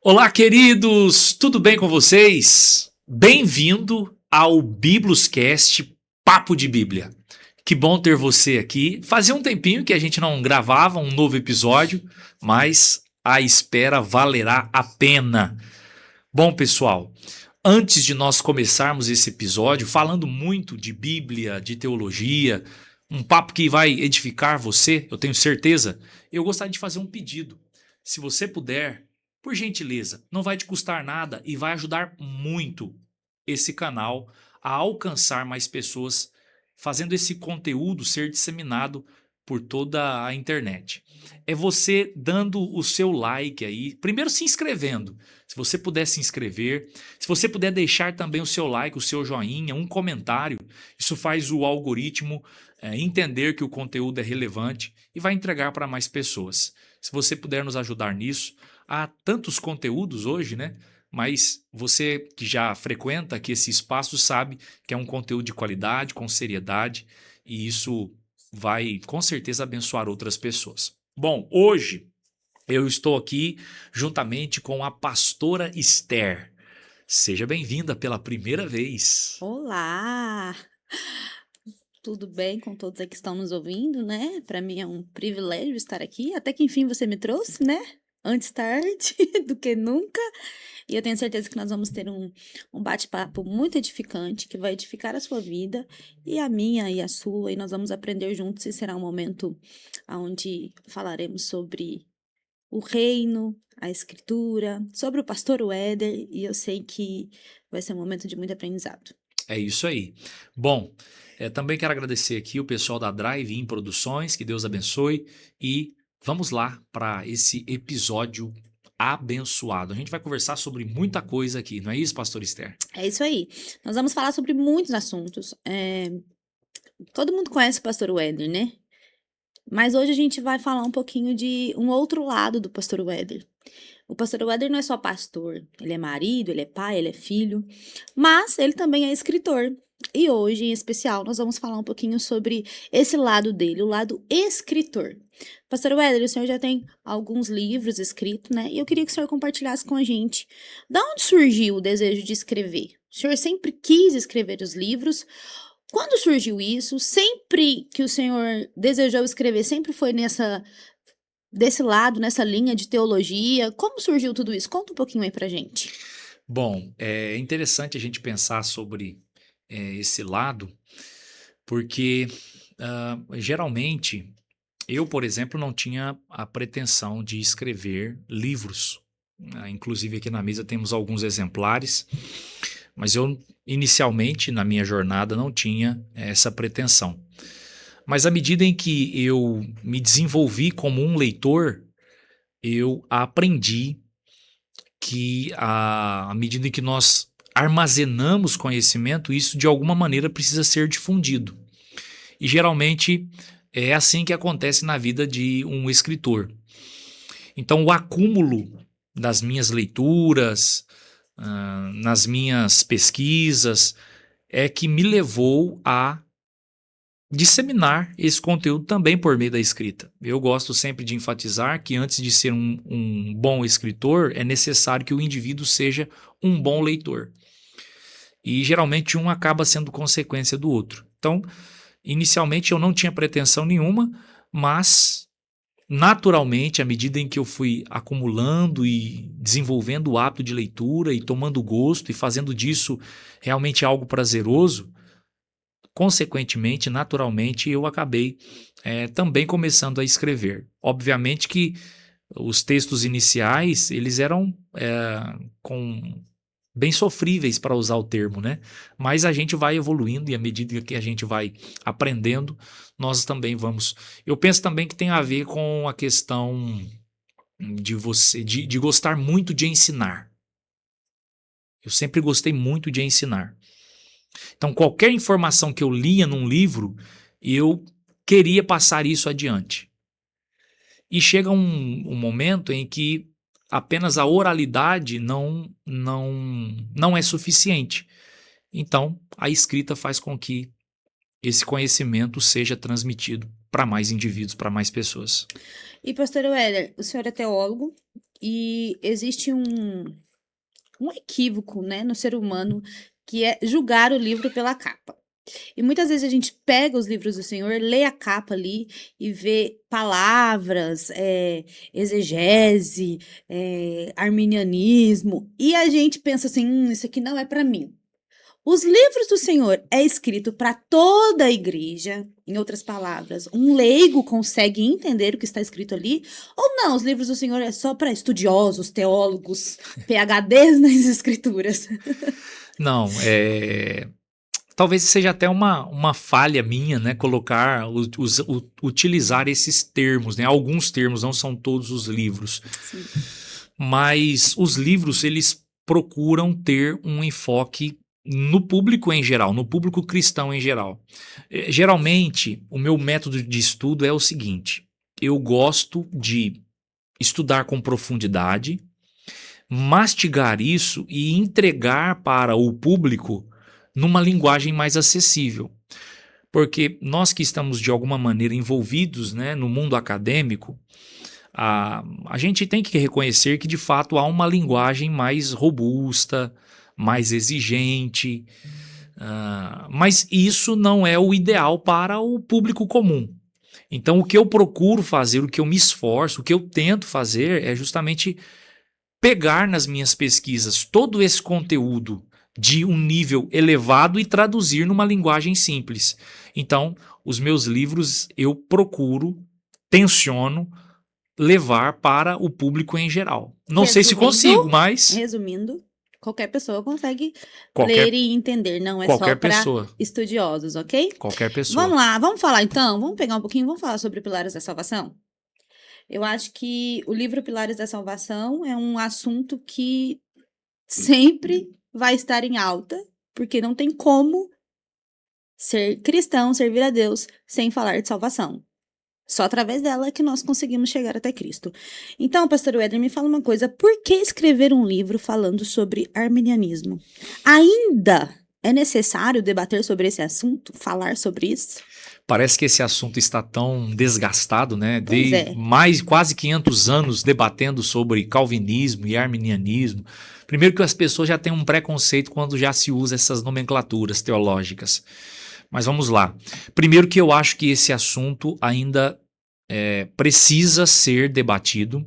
Olá, queridos! Tudo bem com vocês? Bem-vindo ao Bibluscast Papo de Bíblia. Que bom ter você aqui. Fazia um tempinho que a gente não gravava um novo episódio, mas a espera valerá a pena. Bom, pessoal, antes de nós começarmos esse episódio, falando muito de Bíblia, de teologia, um papo que vai edificar você, eu tenho certeza, eu gostaria de fazer um pedido. Se você puder, por gentileza, não vai te custar nada e vai ajudar muito esse canal a alcançar mais pessoas, fazendo esse conteúdo ser disseminado por toda a internet. É você dando o seu like aí, primeiro se inscrevendo. Se você puder se inscrever, se você puder deixar também o seu like, o seu joinha, um comentário, isso faz o algoritmo entender que o conteúdo é relevante e vai entregar para mais pessoas. Se você puder nos ajudar nisso, há tantos conteúdos hoje, né? Mas você que já frequenta aqui esse espaço sabe que é um conteúdo de qualidade, com seriedade, e isso vai com certeza abençoar outras pessoas. Bom, hoje eu estou aqui juntamente com a pastora Esther. Seja bem-vinda pela primeira vez. Olá! Tudo bem com todos aí que estão nos ouvindo, né? Para mim é um privilégio estar aqui. Até que enfim você me trouxe, né? Antes tarde do que nunca. E eu tenho certeza que nós vamos ter um bate-papo muito edificante, que vai edificar a sua vida e a minha e a sua. E nós vamos aprender juntos e será um momento onde falaremos sobre o reino, a escritura, sobre o pastor Weder. E eu sei que vai ser um momento de muito aprendizado. É isso aí. Bom, também quero agradecer aqui o pessoal da Drive-In Produções, que Deus abençoe, e vamos lá para esse episódio abençoado. A gente vai conversar sobre muita coisa aqui, não é isso, pastor Esther? É isso aí. Nós vamos falar sobre muitos assuntos. Todo mundo conhece o pastor Weder, né? Mas hoje a gente vai falar um pouquinho de um outro lado do pastor Weder. O pastor Weder não é só pastor, ele é marido, ele é pai, ele é filho, mas ele também é escritor. E hoje, em especial, nós vamos falar um pouquinho sobre esse lado dele, o lado escritor. Pastor Weder, o senhor já tem alguns livros escritos, né? E eu queria que o senhor compartilhasse com a gente da onde surgiu o desejo de escrever. O senhor sempre quis escrever os livros. Quando surgiu isso? Sempre que o senhor desejou escrever, sempre foi desse lado, nessa linha de teologia? Como surgiu tudo isso? Conta um pouquinho aí pra gente. Bom, é interessante a gente pensar sobre esse lado, porque geralmente eu, por exemplo, não tinha a pretensão de escrever livros. Inclusive, aqui na mesa temos alguns exemplares, mas eu, inicialmente, na minha jornada, não tinha essa pretensão. Mas à medida em que eu me desenvolvi como um leitor, eu aprendi que, à medida em que nós armazenamos conhecimento, isso de alguma maneira precisa ser difundido. E geralmente é assim que acontece na vida de um escritor. Então, o acúmulo das minhas leituras, nas minhas pesquisas, é que me levou a disseminar esse conteúdo também por meio da escrita. Eu gosto sempre de enfatizar que antes de ser um bom escritor, é necessário que o indivíduo seja um bom leitor. E geralmente um acaba sendo consequência do outro. Então, inicialmente eu não tinha pretensão nenhuma, mas naturalmente, à medida em que eu fui acumulando e desenvolvendo o hábito de leitura e tomando gosto e fazendo disso realmente algo prazeroso, consequentemente, naturalmente, eu acabei também começando a escrever. Obviamente que os textos iniciais, eles eram com bem sofríveis, para usar o termo, né? Mas a gente vai evoluindo e à medida que a gente vai aprendendo, nós também vamos. Eu penso também que tem a ver com a questão de gostar muito de ensinar. Eu sempre gostei muito de ensinar. Então, qualquer informação que eu lia num livro, eu queria passar isso adiante. E chega um momento em que apenas a oralidade não é suficiente. Então, a escrita faz com que esse conhecimento seja transmitido para mais indivíduos, para mais pessoas. E pastor Weller, o senhor é teólogo e existe um equívoco, né, no ser humano, que é julgar o livro pela capa. E muitas vezes a gente pega os livros do Senhor, lê a capa ali e vê palavras, exegese, arminianismo, e a gente pensa assim: isso aqui não é para mim". Os livros do Senhor é escrito para toda a igreja, em outras palavras, um leigo consegue entender o que está escrito ali, ou não, os livros do Senhor é só para estudiosos, teólogos, PhDs nas escrituras? Não, talvez seja até uma falha minha, né, colocar, utilizar esses termos, né, alguns termos, não são todos os livros, Sim, mas os livros, eles procuram ter um enfoque no público em geral, no público cristão em geral. Geralmente, o meu método de estudo é o seguinte: eu gosto de estudar com profundidade, mastigar isso e entregar para o público numa linguagem mais acessível. Porque nós que estamos de alguma maneira envolvidos, né, no mundo acadêmico, a gente tem que reconhecer que de fato há uma linguagem mais robusta, mais exigente, mas isso não é o ideal para o público comum. Então, o que eu procuro fazer, o que eu me esforço, o que eu tento fazer é justamente pegar nas minhas pesquisas todo esse conteúdo de um nível elevado e traduzir numa linguagem simples. Então, os meus livros eu procuro, tenciono levar para o público em geral. Não sei se resumindo consigo, mas resumindo, qualquer pessoa consegue ler qualquer, e entender, não é só qualquer para pessoa, estudiosos, ok? qualquer pessoa. Vamos lá, vamos falar então, vamos pegar um pouquinho, vamos falar sobre pilares da salvação? Eu acho que o livro Pilares da Salvação é um assunto que sempre vai estar em alta, porque não tem como ser cristão, servir a Deus, sem falar de salvação. Só através dela é que nós conseguimos chegar até Cristo. Então, pastor Weder, me fala uma coisa: por que escrever um livro falando sobre arminianismo? Ainda é necessário debater sobre esse assunto, falar sobre isso? Parece que esse assunto está tão desgastado, né? Pois De é. mais quase 500 anos debatendo sobre calvinismo e arminianismo. Primeiro que as pessoas já têm um preconceito quando já se usa essas nomenclaturas teológicas. Mas vamos lá. Primeiro que eu acho que esse assunto ainda precisa ser debatido.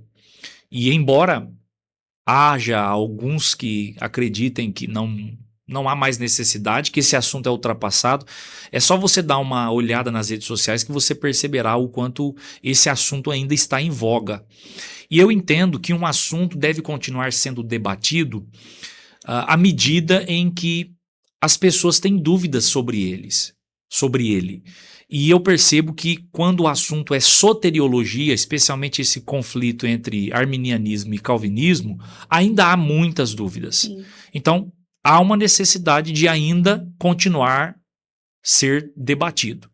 E embora haja alguns que acreditem que não há mais necessidade, que esse assunto é ultrapassado, é só você dar uma olhada nas redes sociais que você perceberá o quanto esse assunto ainda está em voga. E eu entendo que um assunto deve continuar sendo debatido à medida em que as pessoas têm dúvidas sobre ele. E eu percebo que quando o assunto é soteriologia, especialmente esse conflito entre arminianismo e calvinismo, ainda há muitas dúvidas. Sim. Então, há uma necessidade de ainda continuar ser debatido.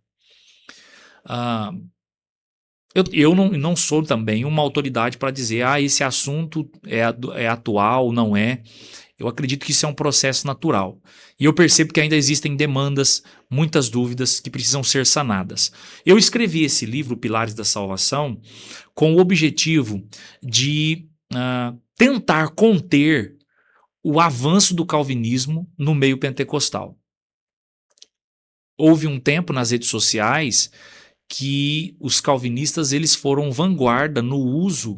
Eu não sou também uma autoridade para dizer esse assunto é atual, não é. Eu acredito que isso é um processo natural. E eu percebo que ainda existem demandas, muitas dúvidas que precisam ser sanadas. Eu escrevi esse livro, Pilares da Salvação, com o objetivo de tentar conter o avanço do calvinismo no meio pentecostal. Houve um tempo nas redes sociais que os calvinistas eles foram vanguarda no uso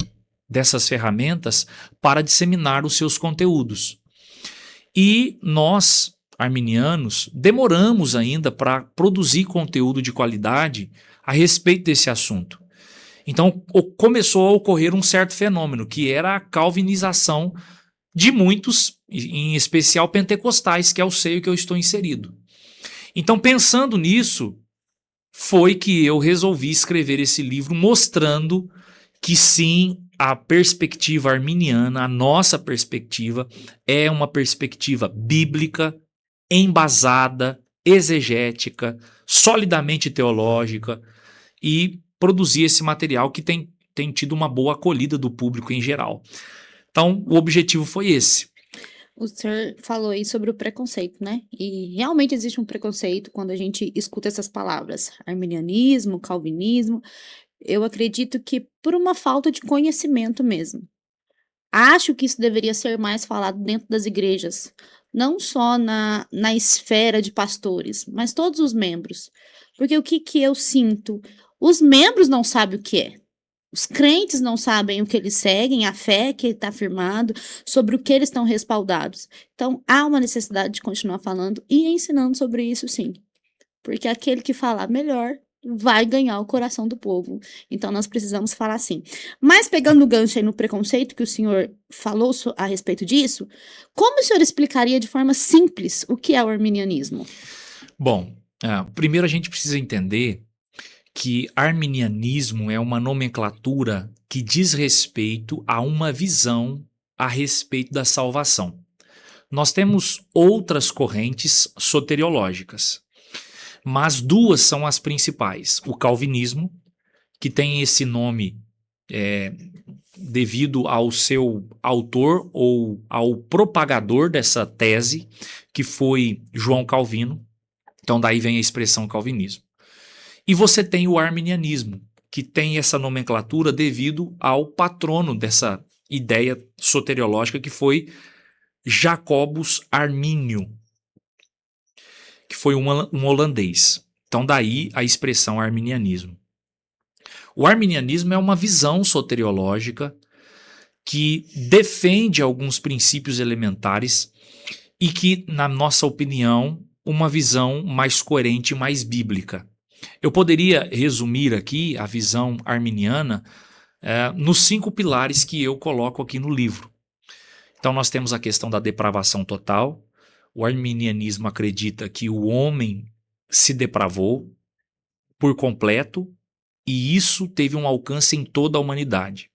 dessas ferramentas para disseminar os seus conteúdos. E nós, arminianos, demoramos ainda para produzir conteúdo de qualidade a respeito desse assunto. Então começou a ocorrer um certo fenômeno, que era a calvinização de muitos, em especial pentecostais, que é o seio que eu estou inserido. Então, pensando nisso, foi que eu resolvi escrever esse livro mostrando que sim, a perspectiva arminiana, a nossa perspectiva, é uma perspectiva bíblica, embasada, exegética, solidamente teológica, e produzir esse material que tem tido uma boa acolhida do público em geral. Então, o objetivo foi esse. O senhor falou aí sobre o preconceito, né? E realmente existe um preconceito quando a gente escuta essas palavras, arminianismo, calvinismo. Eu acredito que por uma falta de conhecimento mesmo. Acho que isso deveria ser mais falado dentro das igrejas, não só na esfera de pastores, mas todos os membros. Porque o que que eu sinto? Os membros não sabem o que é. Os crentes não sabem o que eles seguem, a fé que está afirmado, sobre o que eles estão respaldados. Então, há uma necessidade de continuar falando e ensinando sobre isso, sim. Porque aquele que falar melhor vai ganhar o coração do povo. Então, nós precisamos falar assim. Mas, pegando no gancho aí no preconceito que o senhor falou a respeito disso, como o senhor explicaria de forma simples o que é o arminianismo? Bom, primeiro a gente precisa entender que arminianismo é uma nomenclatura que diz respeito a uma visão a respeito da salvação. Nós temos outras correntes soteriológicas, mas duas são as principais. O calvinismo, que tem esse nome devido ao seu autor ou ao propagador dessa tese, que foi João Calvino. Então daí vem a expressão calvinismo. E você tem o arminianismo, que tem essa nomenclatura devido ao patrono dessa ideia soteriológica, que foi Jacobus Arminio, que foi um holandês. Então daí a expressão arminianismo. O arminianismo é uma visão soteriológica que defende alguns princípios elementares e que, na nossa opinião, uma visão mais coerente e mais bíblica. Eu poderia resumir aqui a visão arminiana nos 5 pilares que eu coloco aqui no livro. Então nós temos a questão da depravação total. O arminianismo acredita que o homem se depravou por completo e isso teve um alcance em toda a humanidade.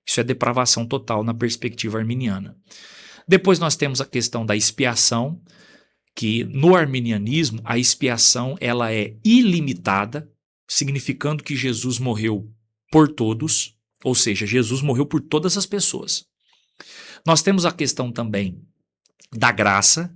Isso é depravação total na perspectiva arminiana. Depois nós temos a questão da expiação, que no arminianismo a expiação ela é ilimitada, significando que Jesus morreu por todos, ou seja, Jesus morreu por todas as pessoas. Nós temos a questão também da graça,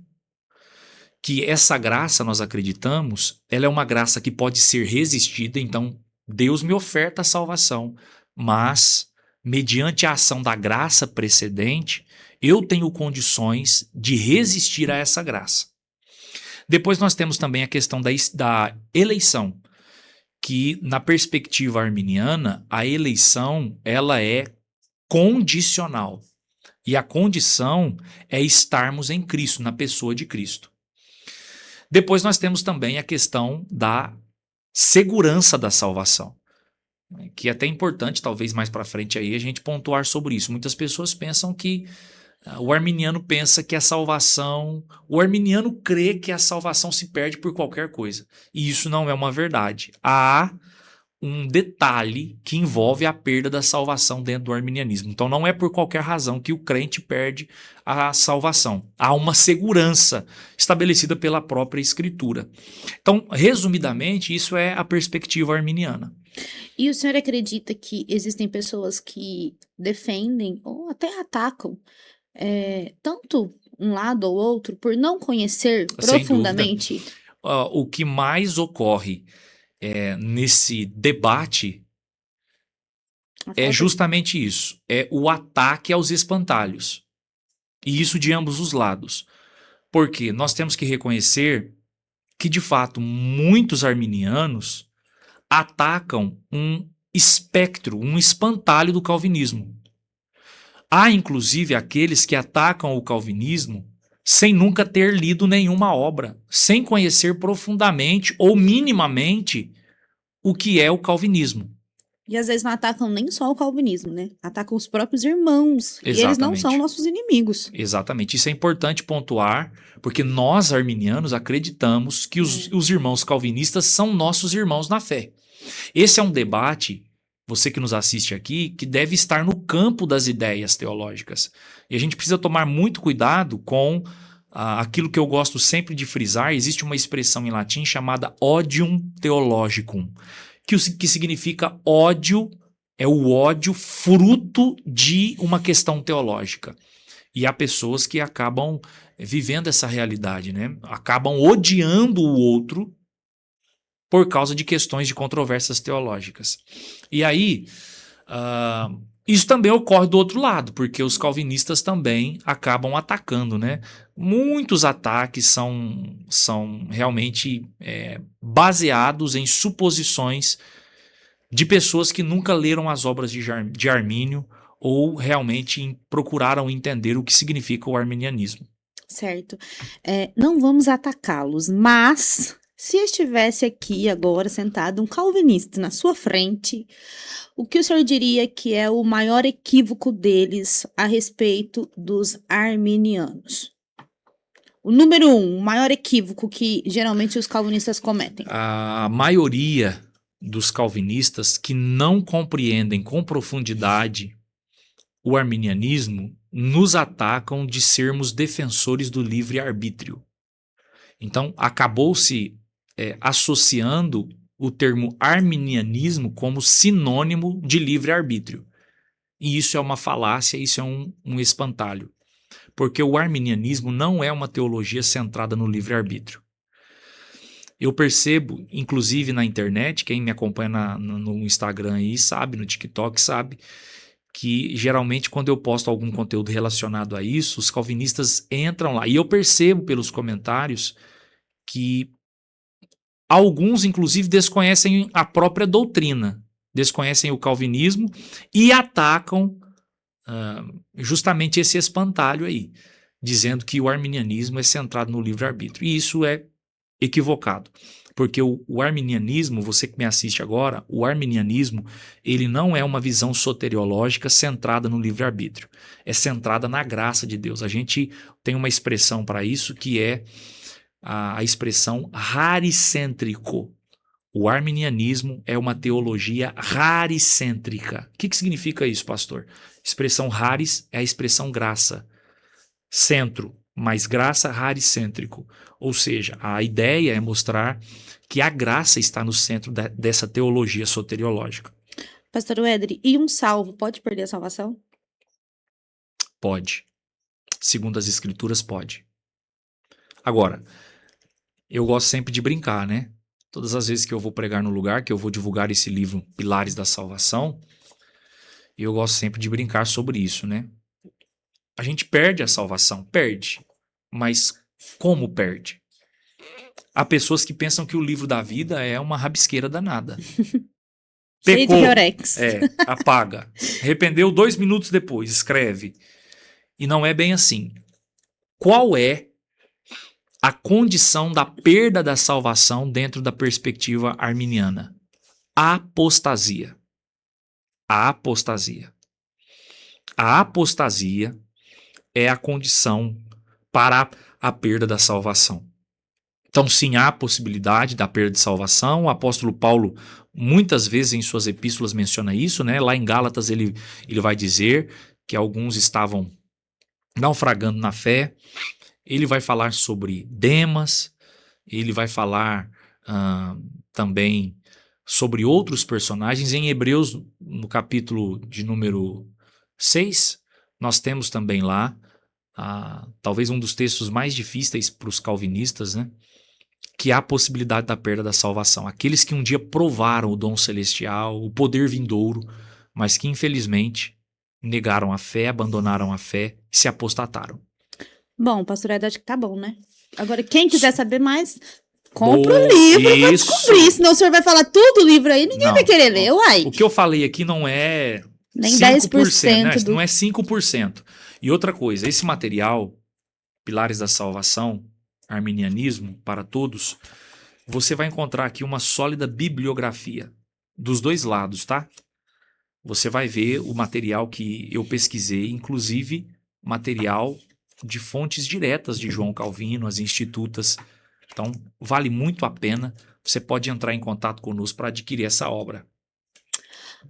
que essa graça, nós acreditamos, ela é uma graça que pode ser resistida, então Deus me oferta a salvação, mas mediante a ação da graça precedente, eu tenho condições de resistir a essa graça. Depois nós temos também a questão da eleição, que na perspectiva arminiana, a eleição ela é condicional. E a condição é estarmos em Cristo, na pessoa de Cristo. Depois nós temos também a questão da segurança da salvação, que é até importante, talvez mais para frente aí, a gente pontuar sobre isso. Muitas pessoas pensam que o arminiano pensa que a salvação, o arminiano crê que a salvação se perde por qualquer coisa. E isso não é uma verdade. Há um detalhe que envolve a perda da salvação dentro do arminianismo. Então não é por qualquer razão que o crente perde a salvação. Há uma segurança estabelecida pela própria Escritura. Então, resumidamente, isso é a perspectiva arminiana. E o senhor acredita que existem pessoas que defendem ou até atacam tanto um lado ou outro por não conhecer Sem dúvida. profundamente? O que mais ocorre nesse debate A é falta justamente isso, é o ataque aos espantalhos. E isso de ambos os lados. Porque nós temos que reconhecer que, de fato, muitos arminianos atacam um espectro, um espantalho do calvinismo. Há, inclusive, aqueles que atacam o calvinismo sem nunca ter lido nenhuma obra, sem conhecer profundamente ou minimamente o que é o calvinismo. E às vezes não atacam nem só o calvinismo, né? Atacam os próprios irmãos. E eles não são Exatamente. nossos inimigos. Exatamente. Isso é importante pontuar, porque nós, arminianos, acreditamos que os irmãos calvinistas são nossos irmãos na fé. Esse é um debate, você que nos assiste aqui, que deve estar no campo das ideias teológicas. E a gente precisa tomar muito cuidado com aquilo que eu gosto sempre de frisar. Existe uma expressão em latim chamada odium theologicum, que significa ódio, é o ódio fruto de uma questão teológica. E há pessoas que acabam vivendo essa realidade, né? Acabam odiando o outro por causa de questões de controvérsias teológicas. E aí, Ah, isso também ocorre do outro lado, porque os calvinistas também acabam atacando, né? Muitos ataques são realmente baseados em suposições de pessoas que nunca leram as obras de Armínio ou realmente procuraram entender o que significa o arminianismo. Certo. Não vamos atacá-los, mas se estivesse aqui agora sentado um calvinista na sua frente, o que o senhor diria que é o maior equívoco deles a respeito dos arminianos? O número um, o maior equívoco que geralmente os calvinistas cometem. A maioria dos calvinistas que não compreendem com profundidade o arminianismo nos atacam de sermos defensores do livre-arbítrio. Então, acabou-se associando o termo arminianismo como sinônimo de livre-arbítrio. E isso é uma falácia, isso é um espantalho. Porque o arminianismo não é uma teologia centrada no livre-arbítrio. Eu percebo, inclusive na internet, quem me acompanha no Instagram aí sabe, no TikTok sabe, que geralmente quando eu posto algum conteúdo relacionado a isso, os calvinistas entram lá. E eu percebo pelos comentários que alguns, inclusive, desconhecem a própria doutrina, desconhecem o calvinismo e atacam justamente esse espantalho aí, dizendo que o arminianismo é centrado no livre-arbítrio. E isso é equivocado. Porque o arminianismo, você que me assiste agora, o arminianismo, ele não é uma visão soteriológica centrada no livre-arbítrio. É centrada na graça de Deus. A gente tem uma expressão para isso que é a expressão raricêntrico. O arminianismo é uma teologia raricêntrica. O que significa isso, pastor? Expressão raris é a expressão graça. Centro, mais graça raricêntrico. Ou seja, a ideia é mostrar que a graça está no centro dessa teologia soteriológica. Pastor Wedri, e um salvo pode perder a salvação? Pode. Segundo as escrituras, pode. Agora, eu gosto sempre de brincar, né? Todas as vezes que eu vou pregar no lugar, que eu vou divulgar esse livro Pilares da Salvação, eu gosto sempre de brincar sobre isso, né? A gente perde a salvação, perde. Mas como perde? Há pessoas que pensam que o livro da vida é uma rabisqueira danada. Cheio de Pecou, Rex. apaga. Arrependeu 2 minutos depois, escreve. E não é bem assim. Qual é a condição da perda da salvação dentro da perspectiva arminiana? A apostasia. A apostasia. A apostasia é a condição para a perda da salvação. Então, sim, há a possibilidade da perda de salvação. O apóstolo Paulo, muitas vezes em suas epístolas, menciona isso, né? Lá em Gálatas, ele vai dizer que alguns estavam naufragando na fé. Ele vai falar sobre Demas, ele vai falar também sobre outros personagens. Em Hebreus, no capítulo de número 6, nós temos também lá, talvez um dos textos mais difíceis para os calvinistas, né? Que há a possibilidade da perda da salvação. Aqueles que um dia provaram o dom celestial, o poder vindouro, mas que infelizmente negaram a fé, abandonaram a fé e se apostataram. Bom, pastor Ed, acho que tá bom, né? Agora, quem quiser saber mais, compra o livro pra Isso. descobrir. Senão o senhor vai falar tudo o livro aí, ninguém vai querer ler, uai. O que eu falei aqui não é Nem 5%, 10% não é 5%. E outra coisa, esse material, Pilares da Salvação, Arminianismo para Todos, você vai encontrar aqui uma sólida bibliografia dos dois lados, tá? Você vai ver o material que eu pesquisei, inclusive material de fontes diretas de João Calvino, as institutas. Então, vale muito a pena. Você pode entrar em contato conosco para adquirir essa obra.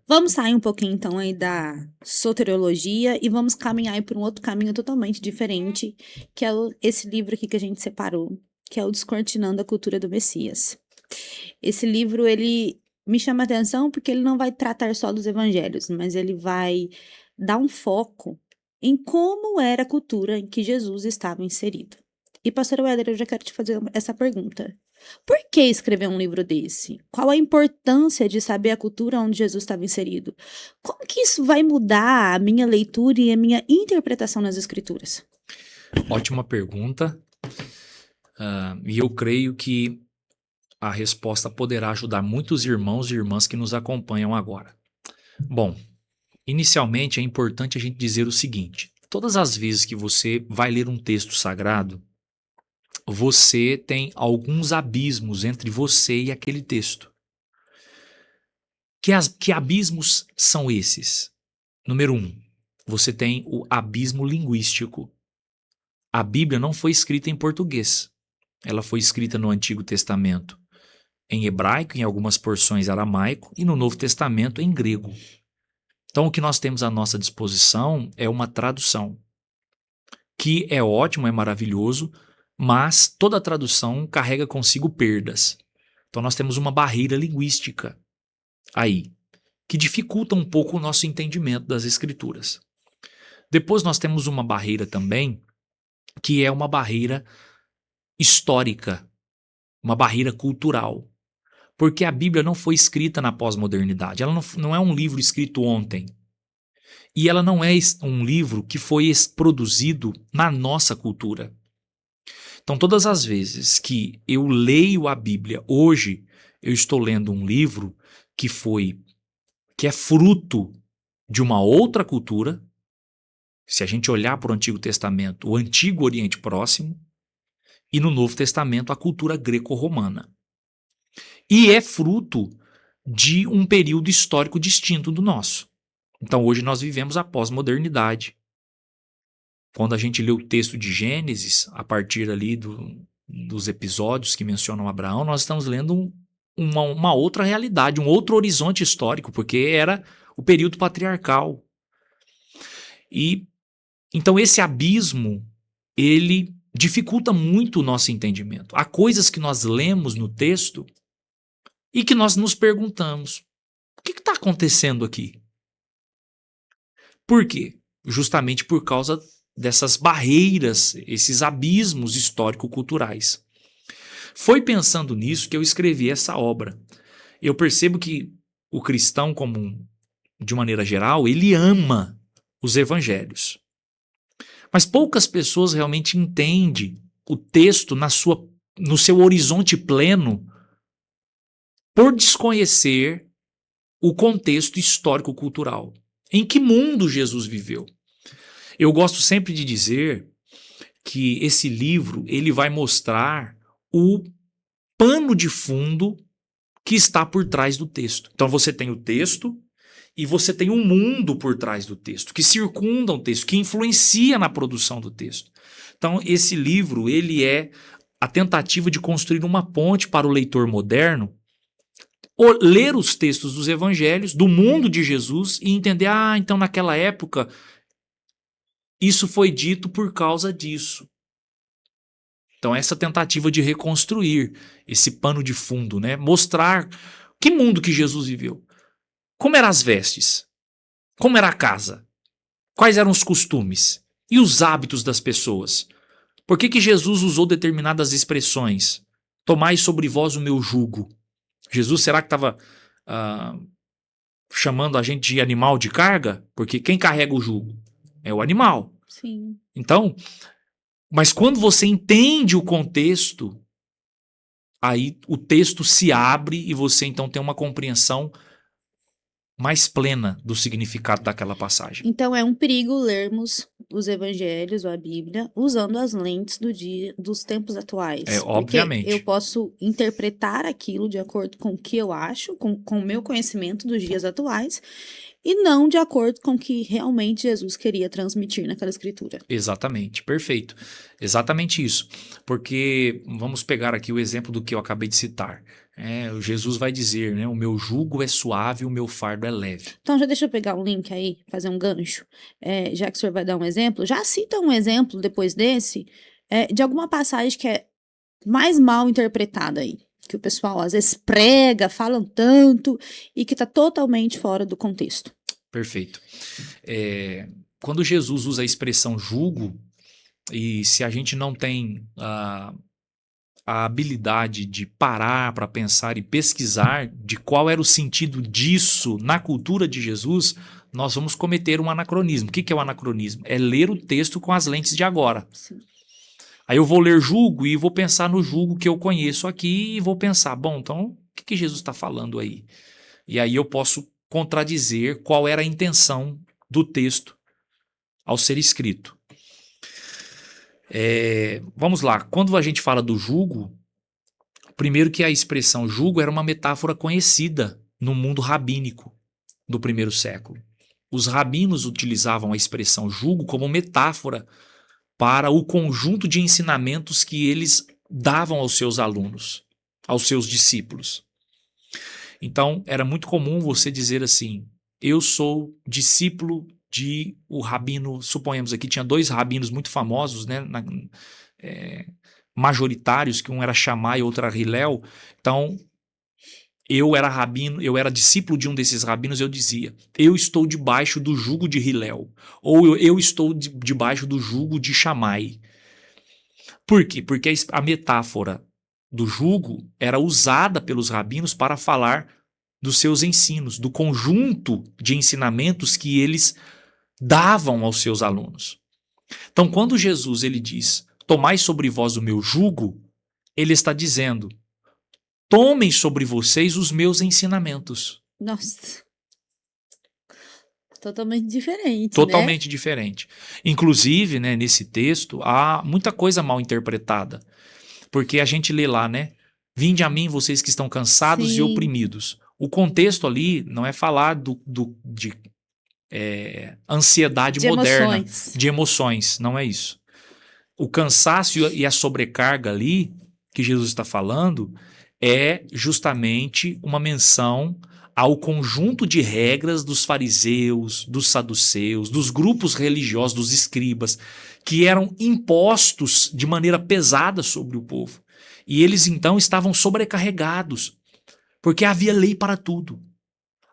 Vamos sair um pouquinho, então, aí da soteriologia e vamos caminhar aí por um outro caminho totalmente diferente, que é esse livro aqui que a gente separou, que é o Descortinando a Cultura do Messias. Esse livro, ele me chama a atenção porque ele não vai tratar só dos evangelhos, mas ele vai dar um foco em como era a cultura em que Jesus estava inserido. E, pastor Weder, eu já quero te fazer essa pergunta. Por que escrever um livro desse? Qual a importância de saber a cultura onde Jesus estava inserido? Como que isso vai mudar a minha leitura e a minha interpretação nas escrituras? Ótima pergunta. E eu creio que a resposta poderá ajudar muitos irmãos e irmãs que nos acompanham agora. Bom, inicialmente é importante a gente dizer o seguinte: todas as vezes que você vai ler um texto sagrado, você tem alguns abismos entre você e aquele texto. Que abismos são esses? Número um, você tem o abismo linguístico. A Bíblia não foi escrita em português. Ela foi escrita no Antigo Testamento em hebraico, em algumas porções aramaico, e no Novo Testamento em grego. Então, o que nós temos à nossa disposição é uma tradução, que é ótimo, é maravilhoso, mas toda tradução carrega consigo perdas. Então, nós temos uma barreira linguística aí, que dificulta um pouco o nosso entendimento das Escrituras. Depois, nós temos uma barreira também, que é uma barreira histórica, uma barreira cultural. Porque a Bíblia não foi escrita na pós-modernidade, ela não é um livro escrito ontem. E ela não é um livro que foi produzido na nossa cultura. Então, todas as vezes que eu leio a Bíblia hoje, eu estou lendo um livro que é fruto de uma outra cultura. Se a gente olhar para o Antigo Testamento, o Antigo Oriente Próximo, e no Novo Testamento, a cultura greco-romana. E é fruto de um período histórico distinto do nosso. Então, hoje nós vivemos a pós-modernidade. Quando a gente lê o texto de Gênesis, a partir ali dos episódios que mencionam Abraão, nós estamos lendo uma outra realidade, um outro horizonte histórico, porque era o período patriarcal. E então esse abismo, ele dificulta muito o nosso entendimento. Há coisas que nós lemos no texto e que nós nos perguntamos: o que está acontecendo aqui? Por quê? Justamente por causa dessas barreiras, esses abismos histórico-culturais. Foi pensando nisso que eu escrevi essa obra. Eu percebo que o cristão, de maneira geral, ele ama os evangelhos. Mas poucas pessoas realmente entendem o texto no seu horizonte pleno por desconhecer o contexto histórico-cultural. Em que mundo Jesus viveu? Eu gosto sempre de dizer que esse livro ele vai mostrar o pano de fundo que está por trás do texto. Então você tem o texto e você tem um mundo por trás do texto, que circunda o texto, que influencia na produção do texto. Então esse livro ele é a tentativa de construir uma ponte para o leitor moderno ler os textos dos evangelhos, do mundo de Jesus e entender, então naquela época isso foi dito por causa disso. Então essa tentativa de reconstruir esse pano de fundo, né? Mostrar que mundo que Jesus viveu. Como eram as vestes? Como era a casa? Quais eram os costumes? E os hábitos das pessoas? Por que Jesus usou determinadas expressões? Tomai sobre vós o meu jugo. Jesus, será que estava chamando a gente de animal de carga? Porque quem carrega o jugo é o animal. Sim. Então, mas quando você entende o contexto, aí o texto se abre e você então tem uma compreensão mais plena do significado daquela passagem. Então é um perigo lermos os evangelhos ou a Bíblia usando as lentes dos tempos atuais. Porque Obviamente. eu posso interpretar aquilo de acordo com o que eu acho, com o meu conhecimento dos dias atuais, e não de acordo com o que realmente Jesus queria transmitir naquela escritura. Exatamente, perfeito. Exatamente isso. Porque vamos pegar aqui o exemplo do que eu acabei de citar. Jesus vai dizer, né? O meu jugo é suave, o meu fardo é leve. Então já deixa eu pegar um link aí, fazer um gancho. Já que o senhor vai dar um exemplo, já cita um exemplo depois desse, de alguma passagem que é mais mal interpretada aí. Que o pessoal às vezes prega, falam tanto e que está totalmente fora do contexto. Perfeito. Quando Jesus usa a expressão jugo, e se a gente não tem a habilidade de parar para pensar e pesquisar de qual era o sentido disso na cultura de Jesus, nós vamos cometer um anacronismo. O que é o anacronismo? É ler o texto com as lentes de agora. Sim. Aí eu vou ler jugo e vou pensar no jugo que eu conheço aqui e vou pensar, bom, então o que Jesus está falando aí? E aí eu posso contradizer qual era a intenção do texto ao ser escrito. Vamos lá, quando a gente fala do jugo, primeiro que a expressão jugo era uma metáfora conhecida no mundo rabínico do primeiro século. Os rabinos utilizavam a expressão jugo como metáfora para o conjunto de ensinamentos que eles davam aos seus alunos, aos seus discípulos. Então, era muito comum você dizer assim, eu sou discípulo de o rabino, suponhamos aqui, tinha 2 rabinos muito famosos, né, majoritários, que um era Shammai e outro era Hillel. Então, eu era rabino, eu era discípulo de um desses rabinos, eu dizia, eu estou debaixo do jugo de Hillel, ou eu estou debaixo do jugo de Shammai. Por quê? Porque a metáfora do jugo era usada pelos rabinos para falar dos seus ensinos, do conjunto de ensinamentos que eles davam aos seus alunos. Então, quando Jesus ele diz, tomai sobre vós o meu jugo, ele está dizendo, tomem sobre vocês os meus ensinamentos. Nossa. Totalmente diferente, né? Totalmente diferente. Inclusive, né, nesse texto, há muita coisa mal interpretada. Porque a gente lê lá, né? Vinde a mim, vocês que estão cansados e Sim. oprimidos. O contexto ali não é falar de ansiedade De moderna, emoções. de emoções, não é isso. O cansaço e a sobrecarga ali, que Jesus está falando, é justamente uma menção ao conjunto de regras dos fariseus, dos saduceus, dos grupos religiosos, dos escribas, que eram impostos de maneira pesada sobre o povo. E eles então estavam sobrecarregados, porque havia lei para tudo.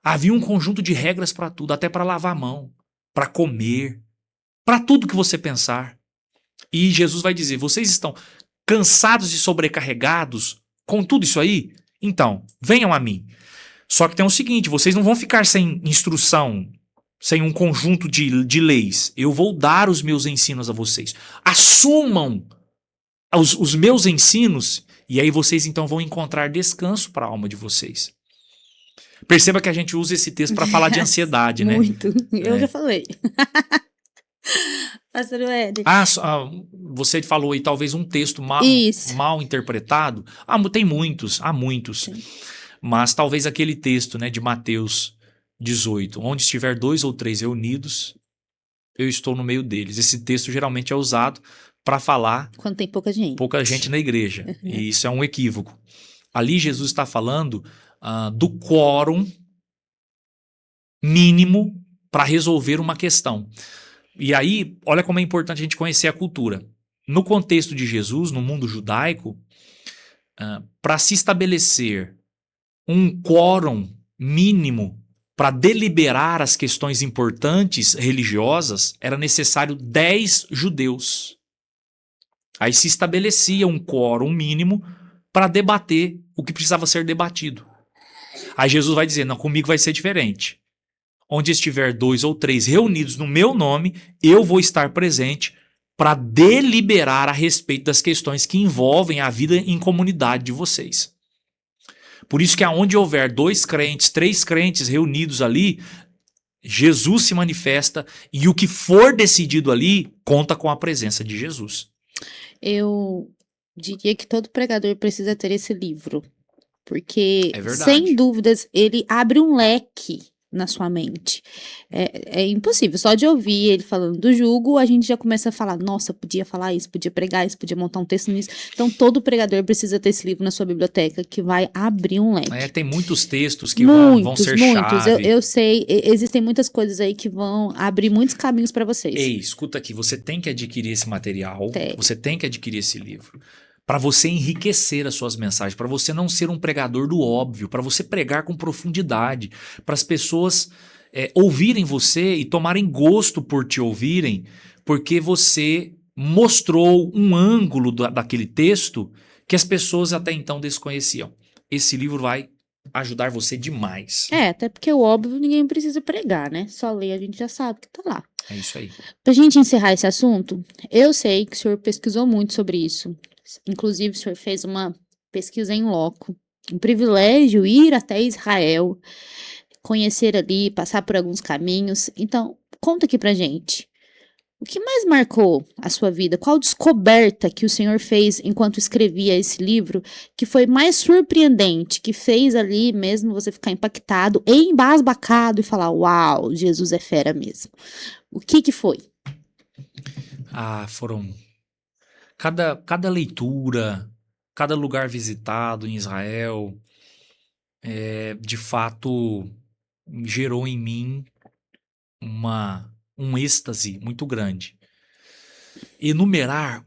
Havia um conjunto de regras para tudo, até para lavar a mão, para comer, para tudo que você pensar. E Jesus vai dizer, vocês estão cansados e sobrecarregados com tudo isso aí? Então, venham a mim. Só que tem o seguinte, vocês não vão ficar sem instrução, sem um conjunto de leis. Eu vou dar os meus ensinos a vocês. Assumam os meus ensinos e aí vocês então vão encontrar descanso para a alma de vocês. Perceba que a gente usa esse texto para falar de ansiedade, né? Muito. Eu já falei. Pastor Éder. Você falou aí talvez um texto Isso. mal interpretado. Tem muitos, há muitos. Sim. Mas talvez aquele texto, né, de Mateus 18, onde estiver 2 ou 3 reunidos, eu estou no meio deles. Esse texto geralmente é usado para falar quando tem pouca gente na igreja. E isso é um equívoco. Ali Jesus está falando do quórum mínimo para resolver uma questão. E aí, olha como é importante a gente conhecer a cultura. No contexto de Jesus, no mundo judaico, para se estabelecer um quórum mínimo para deliberar as questões importantes religiosas, era necessário 10 judeus. Aí se estabelecia um quórum mínimo para debater o que precisava ser debatido. Aí Jesus vai dizer, não, comigo vai ser diferente. Onde estiver 2 ou 3 reunidos no meu nome, eu vou estar presente para deliberar a respeito das questões que envolvem a vida em comunidade de vocês. Por isso que aonde houver 2 crentes, 3 crentes reunidos ali, Jesus se manifesta e o que for decidido ali conta com a presença de Jesus. Eu diria que todo pregador precisa ter esse livro, porque, É verdade. sem dúvidas, ele abre um leque na sua mente. É impossível, só de ouvir ele falando do jugo, a gente já começa a falar, nossa, podia falar isso, podia pregar isso, podia montar um texto nisso. Então, todo pregador precisa ter esse livro na sua biblioteca, que vai abrir um leque. Tem muitos textos que vão ser chave. Eu sei, existem muitas coisas aí que vão abrir muitos caminhos para vocês. Ei, escuta aqui, você tem que adquirir esse material, você tem que adquirir esse livro. Para você enriquecer as suas mensagens, para você não ser um pregador do óbvio, para você pregar com profundidade, para as pessoas ouvirem você e tomarem gosto por te ouvirem, porque você mostrou um ângulo daquele texto que as pessoas até então desconheciam. Esse livro vai ajudar você demais. Até porque o óbvio ninguém precisa pregar, né? Só ler a gente já sabe que tá lá. É isso aí. Pra gente encerrar esse assunto, eu sei que o senhor pesquisou muito sobre isso. Inclusive, o senhor fez uma pesquisa em loco. Um privilégio ir até Israel, conhecer ali, passar por alguns caminhos. Então, conta aqui pra gente. O que mais marcou a sua vida? Qual descoberta que o senhor fez enquanto escrevia esse livro que foi mais surpreendente, que fez ali mesmo você ficar impactado e embasbacado e falar: Uau, Jesus é fera mesmo? O que foi? Foram cada leitura, cada lugar visitado em Israel, de fato gerou em mim um êxtase muito grande. Enumerar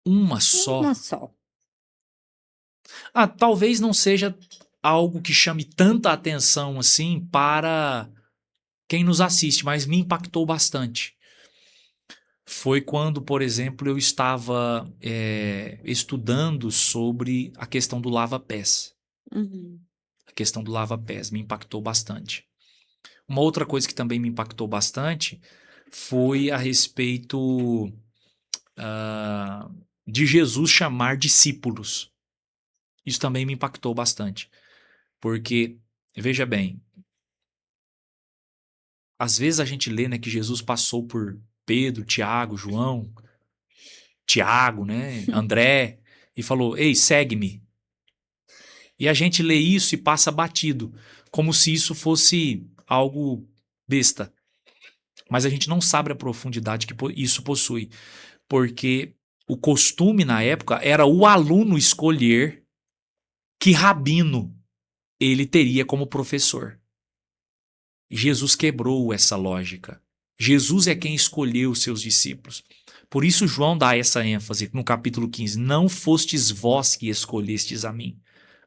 uma Uma só, só. talvez não seja algo que chame tanta atenção assim para quem nos assiste, mas me impactou bastante. Foi quando, por exemplo, eu estava estudando sobre a questão do lava-pés. Uhum. A questão do lava-pés me impactou bastante. Uma outra coisa que também me impactou bastante foi a respeito de Jesus chamar discípulos. Isso também me impactou bastante. Porque, veja bem, às vezes a gente lê, né, que Jesus passou por Pedro, Tiago, João, Tiago, né, André, e falou: Ei, segue-me. E a gente lê isso e passa batido, como se isso fosse algo besta. Mas a gente não sabe a profundidade que isso possui. Porque o costume na época era o aluno escolher que rabino ele teria como professor. Jesus quebrou essa lógica. Jesus é quem escolheu os seus discípulos. Por isso João dá essa ênfase no capítulo 15. Não fostes vós que escolhestes a mim,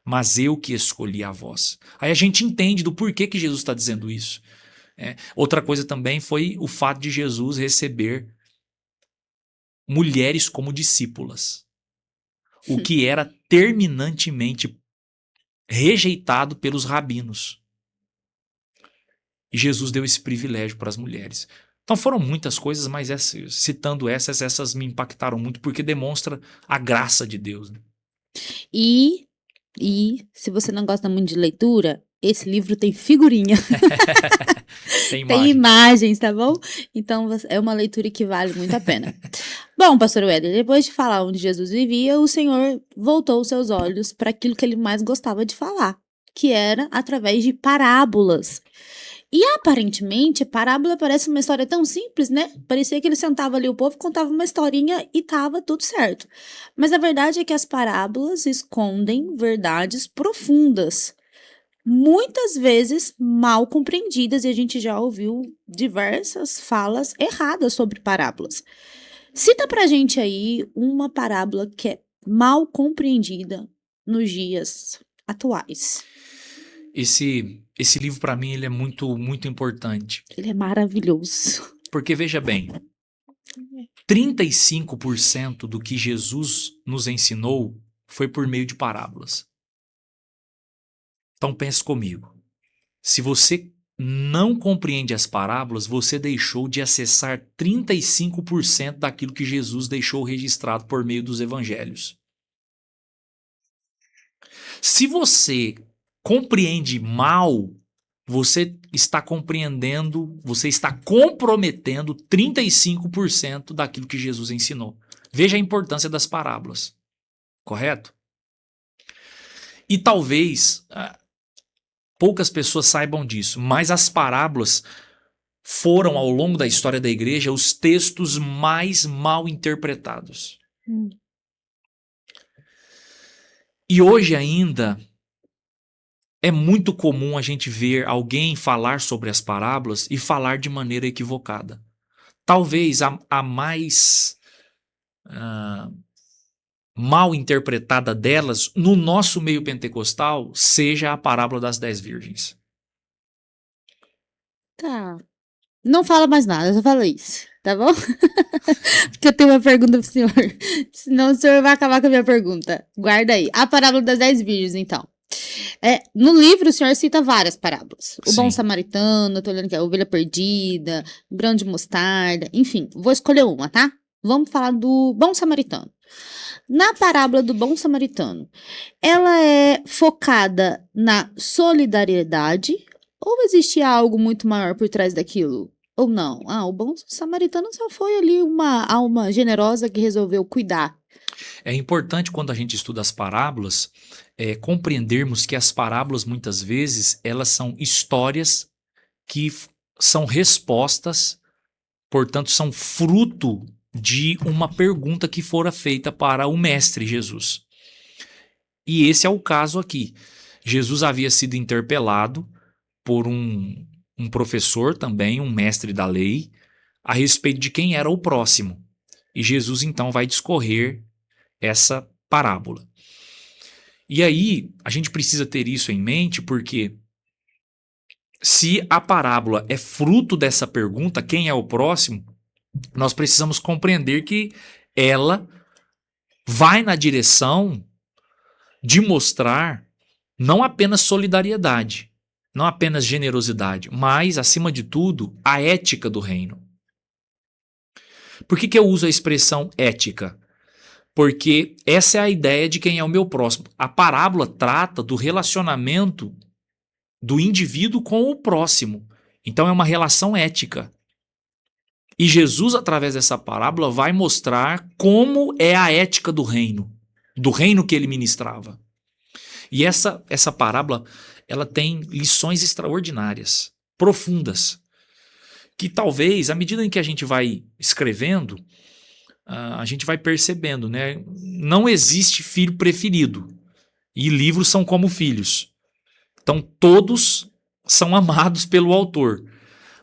mas eu que escolhi a vós. Aí a gente entende do porquê que Jesus está dizendo isso. Outra coisa também foi o fato de Jesus receber mulheres como discípulas, o que era terminantemente rejeitado pelos rabinos. E Jesus deu esse privilégio para as mulheres. Então foram muitas coisas, mas citando essas me impactaram muito porque demonstra a graça de Deus. Né? E, se você não gosta muito de leitura, esse livro tem figurinha. Tem Tem imagem. imagens, tá bom? Então é uma leitura que vale muito a pena. Bom, pastor Wesley, depois de falar onde Jesus vivia, o Senhor voltou os seus olhos para aquilo que ele mais gostava de falar, que era através de parábolas. E aparentemente, parábola parece uma história tão simples, né? Parecia que ele sentava ali, o povo contava uma historinha e tava tudo certo. Mas a verdade é que as parábolas escondem verdades profundas, muitas vezes mal compreendidas, e a gente já ouviu diversas falas erradas sobre parábolas. Cita pra gente aí uma parábola que é mal compreendida nos dias atuais. Esse livro, para mim, ele é muito, muito importante. Ele é maravilhoso. Porque, veja bem, 35% do que Jesus nos ensinou foi por meio de parábolas. Então pense comigo. Se você não compreende as parábolas, você deixou de acessar 35% daquilo que Jesus deixou registrado por meio dos evangelhos. Se você compreende mal, você está compreendendo, você está comprometendo 35% daquilo que Jesus ensinou. Veja a importância das parábolas, correto? E talvez poucas pessoas saibam disso, mas as parábolas foram, ao longo da história da igreja, os textos mais mal interpretados. E hoje ainda é muito comum a gente ver alguém falar sobre as parábolas e falar de maneira equivocada. Talvez a mais mal interpretada delas, no nosso meio pentecostal, seja a parábola das 10 virgens. Tá. Não fala mais nada, eu só falei isso. tá bom? Porque eu tenho uma pergunta pro senhor. Senão o senhor vai acabar com a minha pergunta. Guarda aí. A parábola das 10 virgens, então. No livro, o senhor cita várias parábolas. O bom Sim, samaritano, tô olhando aqui, a ovelha perdida, o grão de mostarda, enfim, vou escolher uma, tá? Vamos falar do bom samaritano. Na parábola do bom samaritano, ela é focada na solidariedade ou existe algo muito maior por trás daquilo? Ou não? Ah, o bom samaritano só foi ali uma alma generosa que resolveu cuidar. é importante quando a gente estuda as parábolas, compreendermos que as parábolas muitas vezes elas são histórias que são respostas, portanto são fruto de uma pergunta que fora feita para o mestre Jesus. E esse é o caso aqui. Jesus havia sido interpelado por um professor também, um mestre da lei, a respeito de quem era o próximo. E Jesus então vai discorrer essa parábola. E aí, a gente precisa ter isso em mente porque se a parábola é fruto dessa pergunta, quem é o próximo, nós precisamos compreender que ela vai na direção de mostrar não apenas solidariedade, não apenas generosidade, mas, acima de tudo, a ética do reino. Por que eu uso a expressão ética? Porque essa é a ideia de quem é o meu próximo. A parábola trata do relacionamento do indivíduo com o próximo. Então é uma relação ética. E Jesus, através dessa parábola, vai mostrar como é a ética do reino que ele ministrava. E essa parábola, ela tem lições extraordinárias, profundas, que talvez, à medida em que a gente vai escrevendo, a gente vai percebendo, né? Não existe filho preferido. E livros são como filhos. Então, todos são amados pelo autor.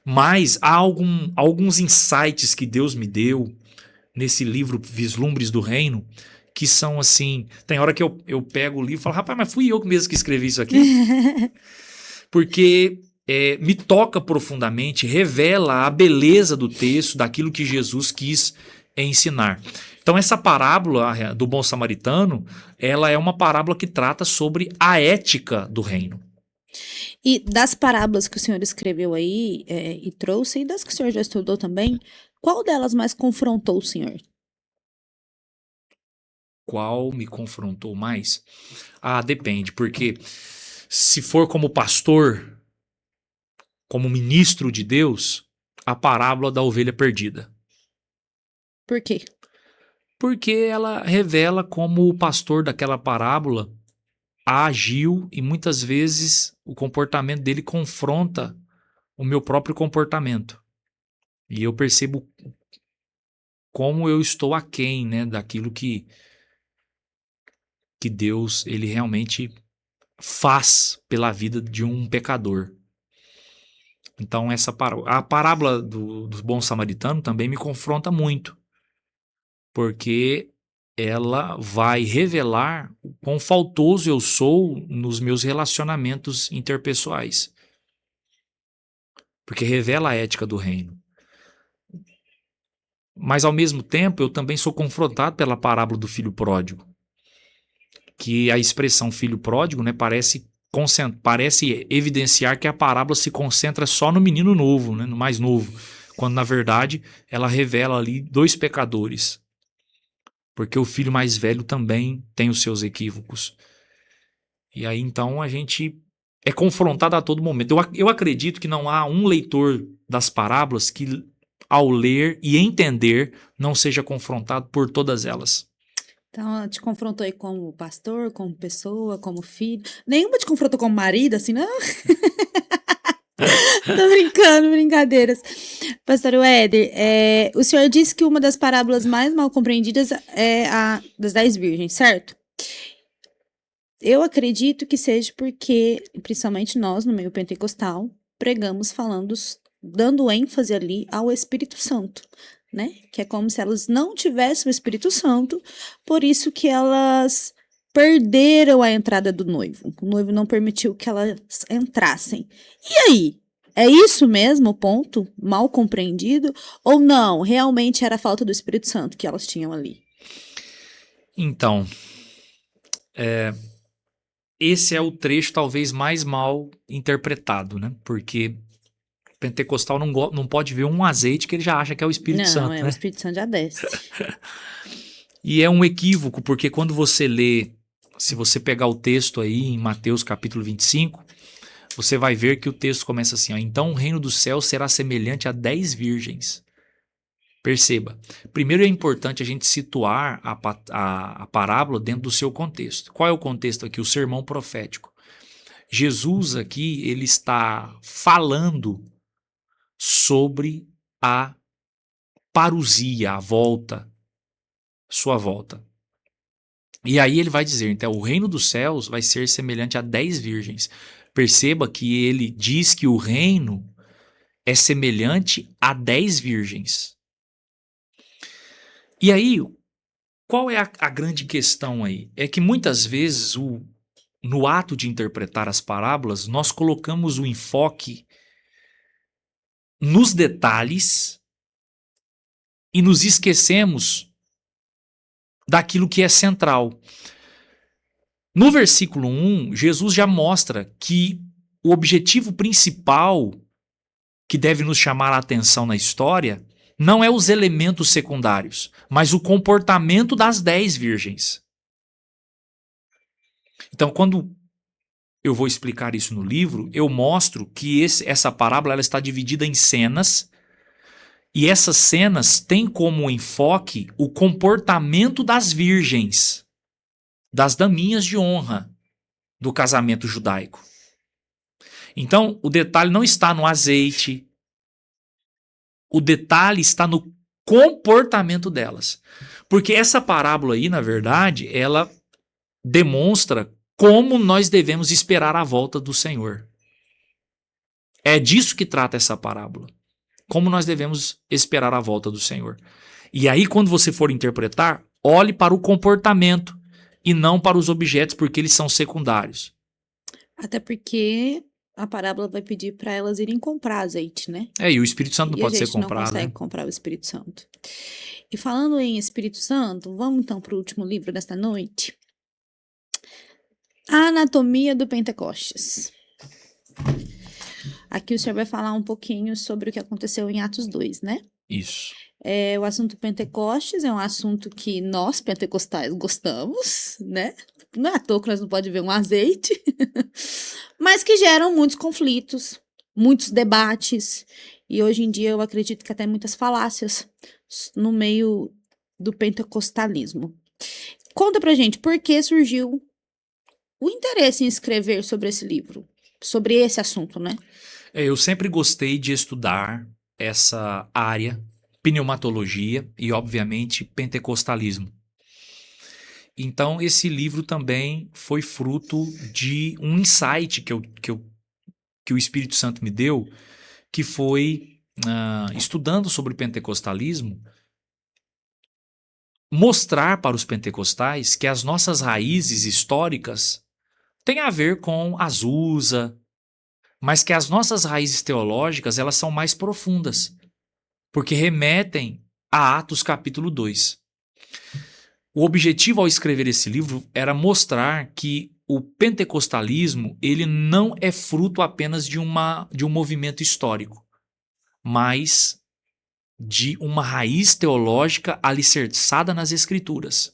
Mas há alguns insights que Deus me deu nesse livro Vislumbres do Reino, que são assim. Tem hora que eu pego o livro e falo, rapaz, mas fui eu mesmo que escrevi isso aqui? Porque me toca profundamente, revela a beleza do texto, daquilo que Jesus quis ensinar. Então, essa parábola do bom samaritano, ela é uma parábola que trata sobre a ética do reino. E das parábolas que o senhor escreveu aí e trouxe, e das que o senhor já estudou também, qual delas mais confrontou o senhor? Qual me confrontou mais? Ah, depende, porque se for como pastor, como ministro de Deus, a parábola da ovelha perdida. Por quê? Porque ela revela como o pastor daquela parábola agiu e muitas vezes o comportamento dele confronta o meu próprio comportamento. E eu percebo como eu estou aquém, né, daquilo que Deus ele realmente faz pela vida de um pecador. Então a parábola do bom samaritano também me confronta muito, porque ela vai revelar o quão faltoso eu sou nos meus relacionamentos interpessoais, porque revela a ética do reino. Mas ao mesmo tempo, eu também sou confrontado pela parábola do filho pródigo, que a expressão filho pródigo, né, parece evidenciar que a parábola se concentra só no menino novo, né, no mais novo, quando na verdade ela revela ali dois pecadores, porque o filho mais velho também tem os seus equívocos. E aí então a gente é confrontado a todo momento. Eu acredito que não há um leitor das parábolas que, ao ler e entender, não seja confrontado por todas elas. Então, ela te confrontou aí como pastor, como pessoa, como filho. Nenhuma te confrontou como marido, assim, não? Tô brincando, brincadeiras. Pastor Éder, o senhor disse que uma das parábolas mais mal compreendidas é a das 10 virgens, certo? Eu acredito que seja porque, principalmente nós, no meio pentecostal, pregamos falando, dando ênfase ali ao Espírito Santo, né? Que é como se elas não tivessem o Espírito Santo, por isso que elas perderam a entrada do noivo. O noivo não permitiu que elas entrassem. E aí? É isso mesmo o ponto? Mal compreendido? Ou não, realmente era a falta do Espírito Santo que elas tinham ali? Então, esse é o trecho talvez mais mal interpretado, né? Porque pentecostal não pode ver um azeite que ele já acha que é o Espírito Não, Santo, é, o né? Espírito Santo já desce. E é um equívoco, porque quando você lê, se você pegar o texto aí em Mateus capítulo 25, você vai ver que o texto começa assim, ó, então o reino dos céus será semelhante a 10 virgens. Perceba, primeiro é importante a gente situar a parábola dentro do seu contexto. Qual é o contexto aqui? O sermão profético. Jesus aqui, ele está falando sobre a parousia, a volta, sua volta. E aí ele vai dizer, então, o reino dos céus vai ser semelhante a 10 virgens. Perceba que ele diz que o reino é semelhante a 10 virgens. E aí, qual é a grande questão aí? É que muitas vezes, no ato de interpretar as parábolas, nós colocamos o enfoque nos detalhes e nos esquecemos daquilo que é central. No versículo 1, Jesus já mostra que o objetivo principal que deve nos chamar a atenção na história não é os elementos secundários, mas o comportamento das 10 virgens. Então, quando eu vou explicar isso no livro, eu mostro que essa parábola ela está dividida em cenas, e essas cenas têm como enfoque o comportamento das virgens, das daminhas de honra do casamento judaico. Então, o detalhe não está no azeite, o detalhe está no comportamento delas. Porque essa parábola aí, na verdade, ela demonstra como nós devemos esperar a volta do Senhor. É disso que trata essa parábola. Como nós devemos esperar a volta do Senhor. E aí, quando você for interpretar, olhe para o comportamento e não para os objetos, porque eles são secundários. Até porque a parábola vai pedir para elas irem comprar azeite, né? E o Espírito Santo não E a pode ser gente não comprado, consegue né? comprar o Espírito Santo. E falando em Espírito Santo, vamos então para o último livro desta noite. A Anatomia do Pentecostes. Aqui o senhor vai falar um pouquinho sobre o que aconteceu em Atos 2, né? Isso. O assunto Pentecostes é um assunto que nós, pentecostais, gostamos, né? Não é à toa que nós não podemos ver um azeite, mas que geram muitos conflitos, muitos debates, e hoje em dia eu acredito que até muitas falácias no meio do pentecostalismo. Conta pra gente por que surgiu o interesse em escrever sobre esse livro, sobre esse assunto, né? Eu sempre gostei de estudar essa área, pneumatologia e, obviamente, pentecostalismo. Então, esse livro também foi fruto de um insight que o Espírito Santo me deu, que foi, estudando sobre pentecostalismo, mostrar para os pentecostais que as nossas raízes históricas têm a ver com Azusa, mas que as nossas raízes teológicas elas são mais profundas, porque remetem a Atos capítulo 2. O objetivo ao escrever esse livro era mostrar que o pentecostalismo ele não é fruto apenas de um movimento histórico, mas de uma raiz teológica alicerçada nas Escrituras.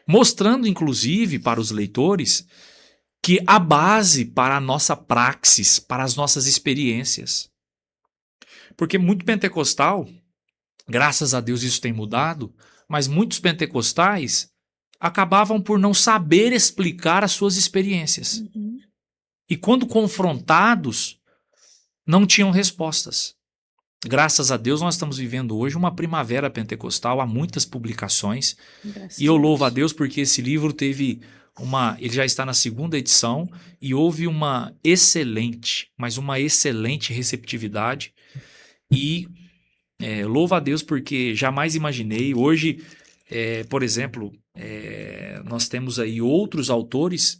Mostrando, inclusive, para os leitores que a base para a nossa praxis, para as nossas experiências. Porque muito pentecostal, graças a Deus isso tem mudado, mas muitos pentecostais acabavam por não saber explicar as suas experiências. Uhum. E quando confrontados, não tinham respostas. Graças a Deus nós estamos vivendo hoje uma primavera pentecostal, há muitas publicações, e eu louvo a Deus porque esse livro ele já está na 2ª edição e houve uma excelente receptividade e louvo a Deus porque jamais imaginei. Hoje, por exemplo, nós temos aí outros autores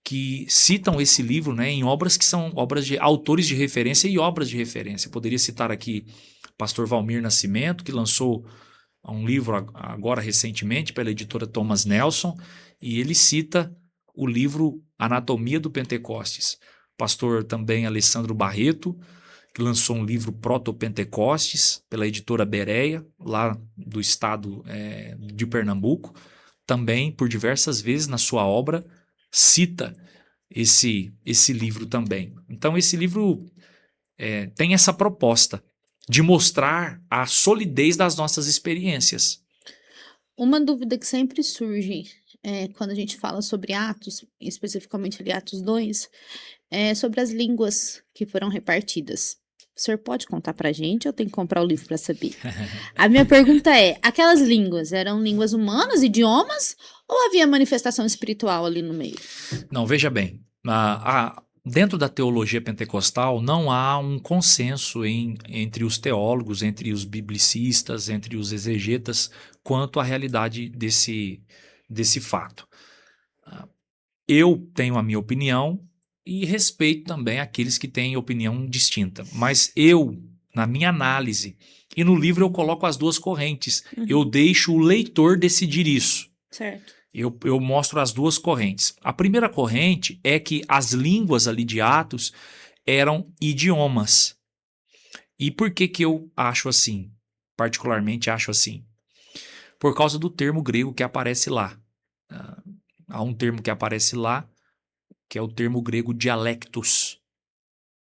que citam esse livro, né, em obras que são obras de autores de referência e obras de referência. Eu poderia citar aqui Pastor Valmir Nascimento, que lançou um livro agora recentemente pela editora Thomas Nelson, e ele cita o livro Anatomia do Pentecostes. Pastor também Alessandro Barreto, que lançou um livro Proto-Pentecostes pela editora Bereia, lá do estado de Pernambuco, também por diversas vezes na sua obra cita esse livro também. Então esse livro tem essa proposta de mostrar a solidez das nossas experiências. Uma dúvida que sempre surge quando a gente fala sobre Atos, especificamente ali Atos 2, é sobre as línguas que foram repartidas. O senhor pode contar pra gente ou tem que comprar o livro para saber? A minha pergunta é: aquelas línguas eram línguas humanas, idiomas, ou havia manifestação espiritual ali no meio? Não, veja bem, dentro da teologia pentecostal não há um consenso entre os teólogos, entre os biblicistas, entre os exegetas, quanto à realidade desse fato. Eu tenho a minha opinião e respeito também aqueles que têm opinião distinta, mas eu, na minha análise, e no livro eu coloco as duas correntes, eu deixo o leitor decidir isso. Certo. Eu mostro as duas correntes. A primeira corrente é que as línguas ali de Atos eram idiomas. E por que eu acho assim? Particularmente acho assim. Por causa do termo grego que aparece lá. Há um termo que aparece lá, que é o termo grego dialectos,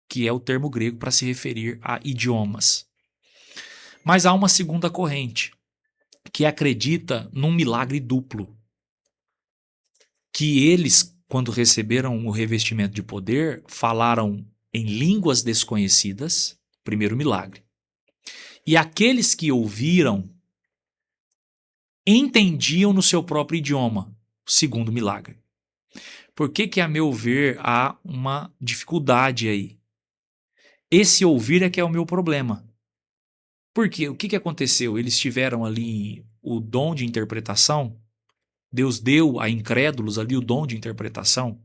que é o termo grego para se referir a idiomas. Mas há uma segunda corrente, que acredita num milagre duplo. Que eles, quando receberam o revestimento de poder, falaram em línguas desconhecidas, primeiro milagre. E aqueles que ouviram entendiam no seu próprio idioma, segundo milagre. Por que, a meu ver, há uma dificuldade aí? Esse ouvir é que é o meu problema. Porque o que aconteceu? Eles tiveram ali o dom de interpretação? Deus deu a incrédulos ali o dom de interpretação?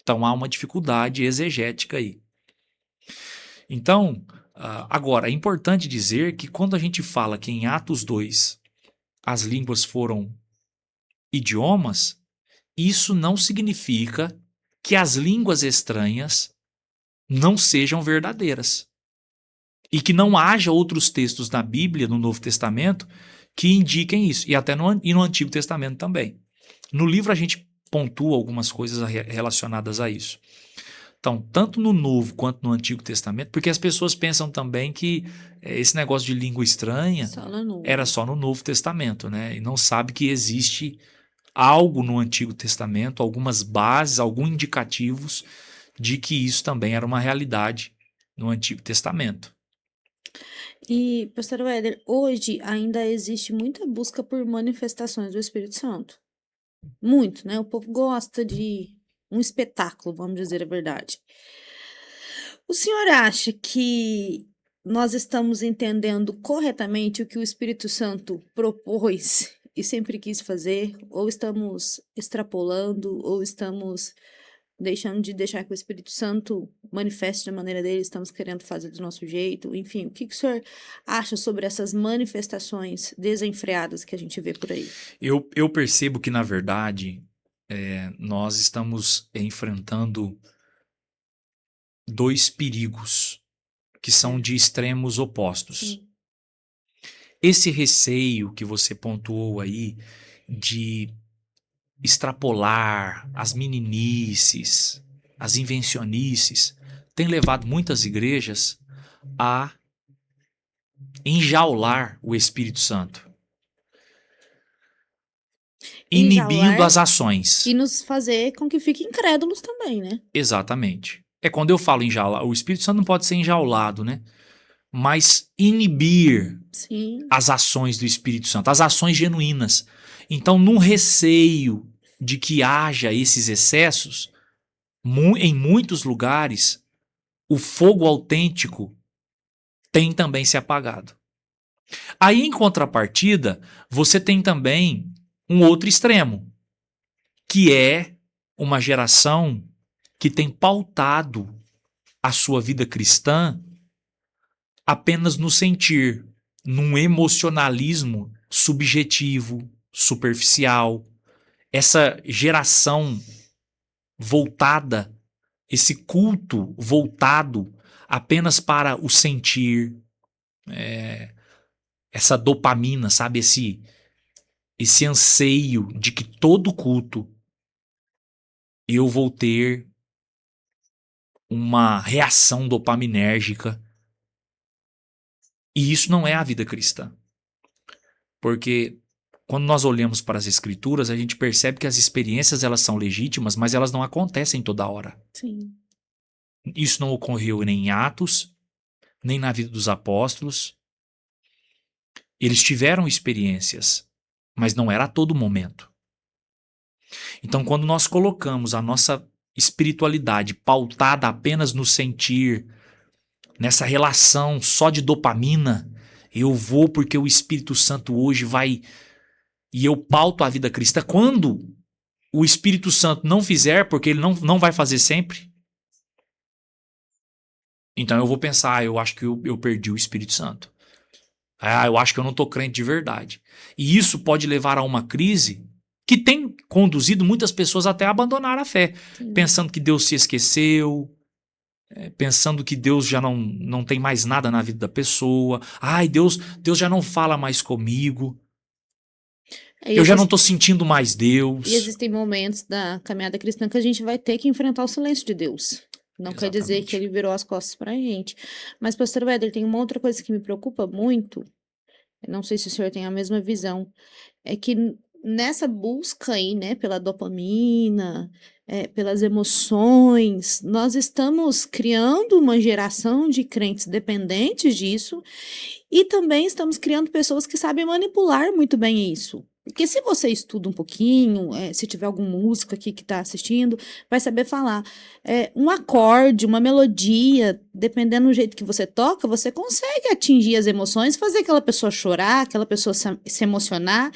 Então há uma dificuldade exegética aí. Então, agora, é importante dizer que quando a gente fala que em Atos 2 as línguas foram idiomas, isso não significa que as línguas estranhas não sejam verdadeiras. E que não haja outros textos na Bíblia, no Novo Testamento, que indiquem isso. E até no Antigo Testamento também. No livro a gente pontua algumas coisas relacionadas a isso. Então, tanto no Novo quanto no Antigo Testamento, porque as pessoas pensam também que esse negócio de língua estranha era só no Novo Testamento, né? E não sabe que existe algo no Antigo Testamento, algumas bases, alguns indicativos de que isso também era uma realidade no Antigo Testamento. E, pastor Weder, hoje ainda existe muita busca por manifestações do Espírito Santo. Muito, né? O povo gosta de um espetáculo, vamos dizer a verdade. O senhor acha que nós estamos entendendo corretamente o que o Espírito Santo propôs e sempre quis fazer? Ou estamos extrapolando, ou estamos deixando de deixar que o Espírito Santo manifeste da maneira dele, estamos querendo fazer do nosso jeito? Enfim, o que o senhor acha sobre essas manifestações desenfreadas que a gente vê por aí? Eu percebo que, na verdade, nós estamos enfrentando dois perigos que são de extremos opostos. Sim. Esse receio que você pontuou aí de extrapolar as meninices, as invencionices, tem levado muitas igrejas a enjaular o Espírito Santo, inibindo as ações. E nos fazer com que fiquem incrédulos também, né? Exatamente. Quando eu falo enjaular, o Espírito Santo não pode ser enjaulado, né? Mas inibir as ações do Espírito Santo, as ações genuínas. Então, num receio de que haja esses excessos, em muitos lugares, o fogo autêntico tem também se apagado. Aí, em contrapartida, você tem também um outro extremo, que é uma geração que tem pautado a sua vida cristã apenas no sentir, num emocionalismo subjetivo, superficial. Essa geração voltada, esse culto voltado apenas para o sentir, essa dopamina, sabe? Esse anseio de que todo culto eu vou ter uma reação dopaminérgica. E isso não é a vida cristã. Porque quando nós olhamos para as escrituras, a gente percebe que as experiências elas são legítimas, mas elas não acontecem toda hora. Sim. Isso não ocorreu nem em Atos, nem na vida dos apóstolos. Eles tiveram experiências, mas não era a todo momento. Então, quando nós colocamos a nossa espiritualidade pautada apenas no sentir, nessa relação só de dopamina, eu vou porque o Espírito Santo hoje vai e eu pauto a vida cristã. Quando o Espírito Santo não fizer, porque ele não vai fazer sempre, então eu vou pensar, eu acho que eu perdi o Espírito Santo. Eu acho que eu não estou crente de verdade. E isso pode levar a uma crise que tem conduzido muitas pessoas até a abandonar a fé, Sim. pensando que Deus se esqueceu, pensando que Deus já não tem mais nada na vida da pessoa. Deus já não fala mais comigo. Eu já não estou sentindo mais E Deus. existem momentos da caminhada cristã que a gente vai ter que enfrentar o silêncio de Deus. Não quer dizer Exatamente. que ele virou as costas pra gente. Mas, pastor Weder, tem uma outra coisa que me preocupa muito. Eu não sei se o senhor tem a mesma visão. É que nessa busca aí, né, pela dopamina, pelas emoções, nós estamos criando uma geração de crentes dependentes disso e também estamos criando pessoas que sabem manipular muito bem isso. Porque se você estuda um pouquinho, se tiver algum músico aqui que está assistindo, vai saber falar. Um acorde, uma melodia, dependendo do jeito que você toca, você consegue atingir as emoções, fazer aquela pessoa chorar, aquela pessoa se emocionar.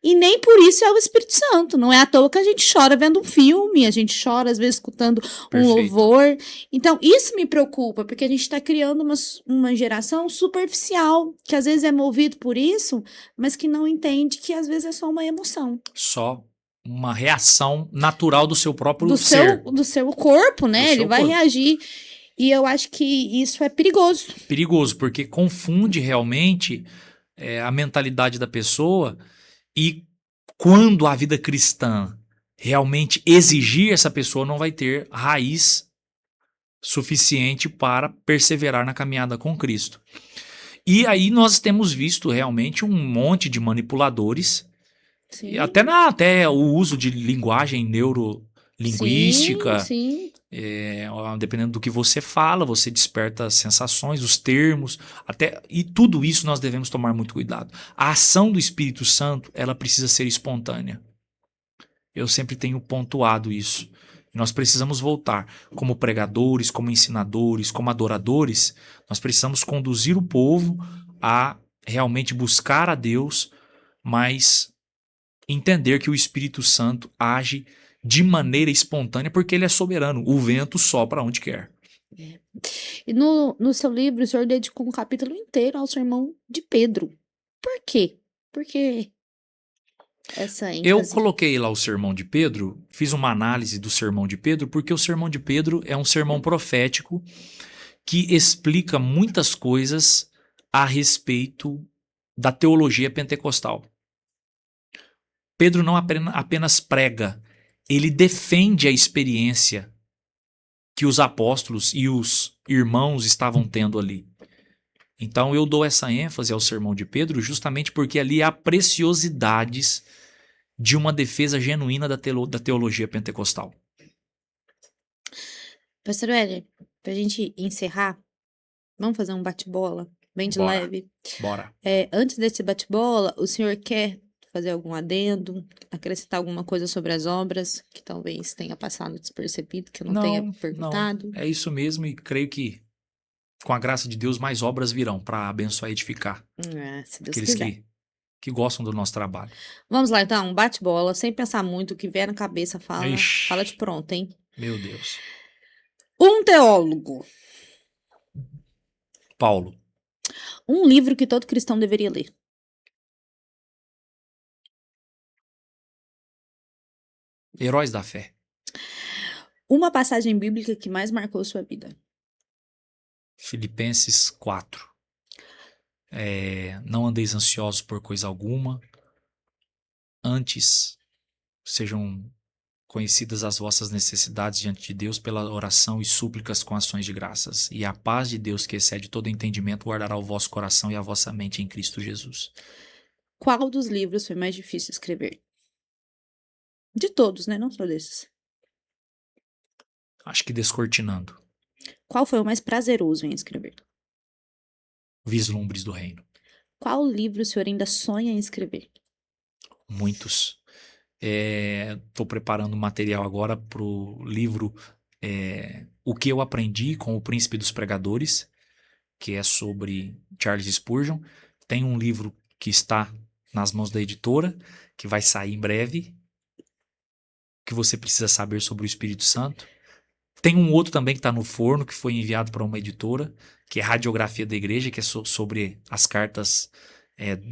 E nem por isso é o Espírito Santo. Não é à toa que a gente chora vendo um filme, a gente chora às vezes escutando um Perfeito. louvor. Então, isso me preocupa, porque a gente está criando uma geração superficial, que às vezes é movido por isso, mas que não entende que às vezes é só uma emoção. Só uma reação natural do seu próprio Do ser. seu corpo, né? Do Ele seu vai corpo. reagir. E eu acho que isso é perigoso. Perigoso, porque confunde realmente a mentalidade da pessoa e quando a vida cristã realmente exigir, essa pessoa não vai ter raiz suficiente para perseverar na caminhada com Cristo. E aí nós temos visto realmente um monte de manipuladores, Sim. e até o uso de linguagem neurolinguística. Sim. Dependendo do que você fala, você desperta sensações, os termos, e tudo isso nós devemos tomar muito cuidado. A ação do Espírito Santo, ela precisa ser espontânea. Eu sempre tenho pontuado isso. Nós precisamos voltar, como pregadores, como ensinadores, como adoradores, nós precisamos conduzir o povo a realmente buscar a Deus, mas entender que o Espírito Santo age de maneira espontânea porque ele é soberano. O vento sopra onde quer. E no seu livro, o senhor dedicou um capítulo inteiro ao sermão de Pedro. Por quê? Por que essa Eu ênfase? coloquei lá o sermão de Pedro, fiz uma análise do sermão de Pedro, porque o sermão de Pedro é um sermão profético que explica muitas coisas a respeito da teologia pentecostal. Pedro não apenas prega, ele defende a experiência que os apóstolos e os irmãos estavam tendo ali. Então eu dou essa ênfase ao sermão de Pedro justamente porque ali há preciosidades de uma defesa genuína da teologia pentecostal. Pastor Weller, pra gente encerrar, vamos fazer um bate-bola bem de Bora. leve. Bora. Antes desse bate-bola, o senhor quer fazer algum adendo, acrescentar alguma coisa sobre as obras que talvez tenha passado despercebido, que eu não tenha perguntado? Não. É isso mesmo e creio que com a graça de Deus mais obras virão para abençoar e edificar Se Deus aqueles quiser. que que gostam do nosso trabalho. Vamos lá, então, bate-bola, sem pensar muito, o que vier na cabeça, fala de Ixi, pronto, hein? meu Deus. Um teólogo, Paulo, um livro que todo cristão deveria ler. Heróis da Fé. Uma passagem bíblica que mais marcou sua vida. Filipenses 4. Não andeis ansiosos por coisa alguma, antes sejam conhecidas as vossas necessidades diante de Deus pela oração e súplicas com ações de graças. E a paz de Deus, que excede todo entendimento, guardará o vosso coração e a vossa mente em Cristo Jesus. Qual dos livros foi mais difícil escrever? De todos, né? Não só desses. Acho que Descortinando. Qual foi o mais prazeroso em escrever? Vislumbres do Reino. Qual livro o senhor ainda sonha em escrever? Muitos. Estou preparando material agora para o livro O que eu aprendi com o Príncipe dos Pregadores, que é sobre Charles Spurgeon. Tem um livro que está nas mãos da editora, que vai sair em breve, que você precisa saber sobre o Espírito Santo. Tem um outro também que está no forno, que foi enviado para uma editora, que é Radiografia da Igreja, que é sobre as cartas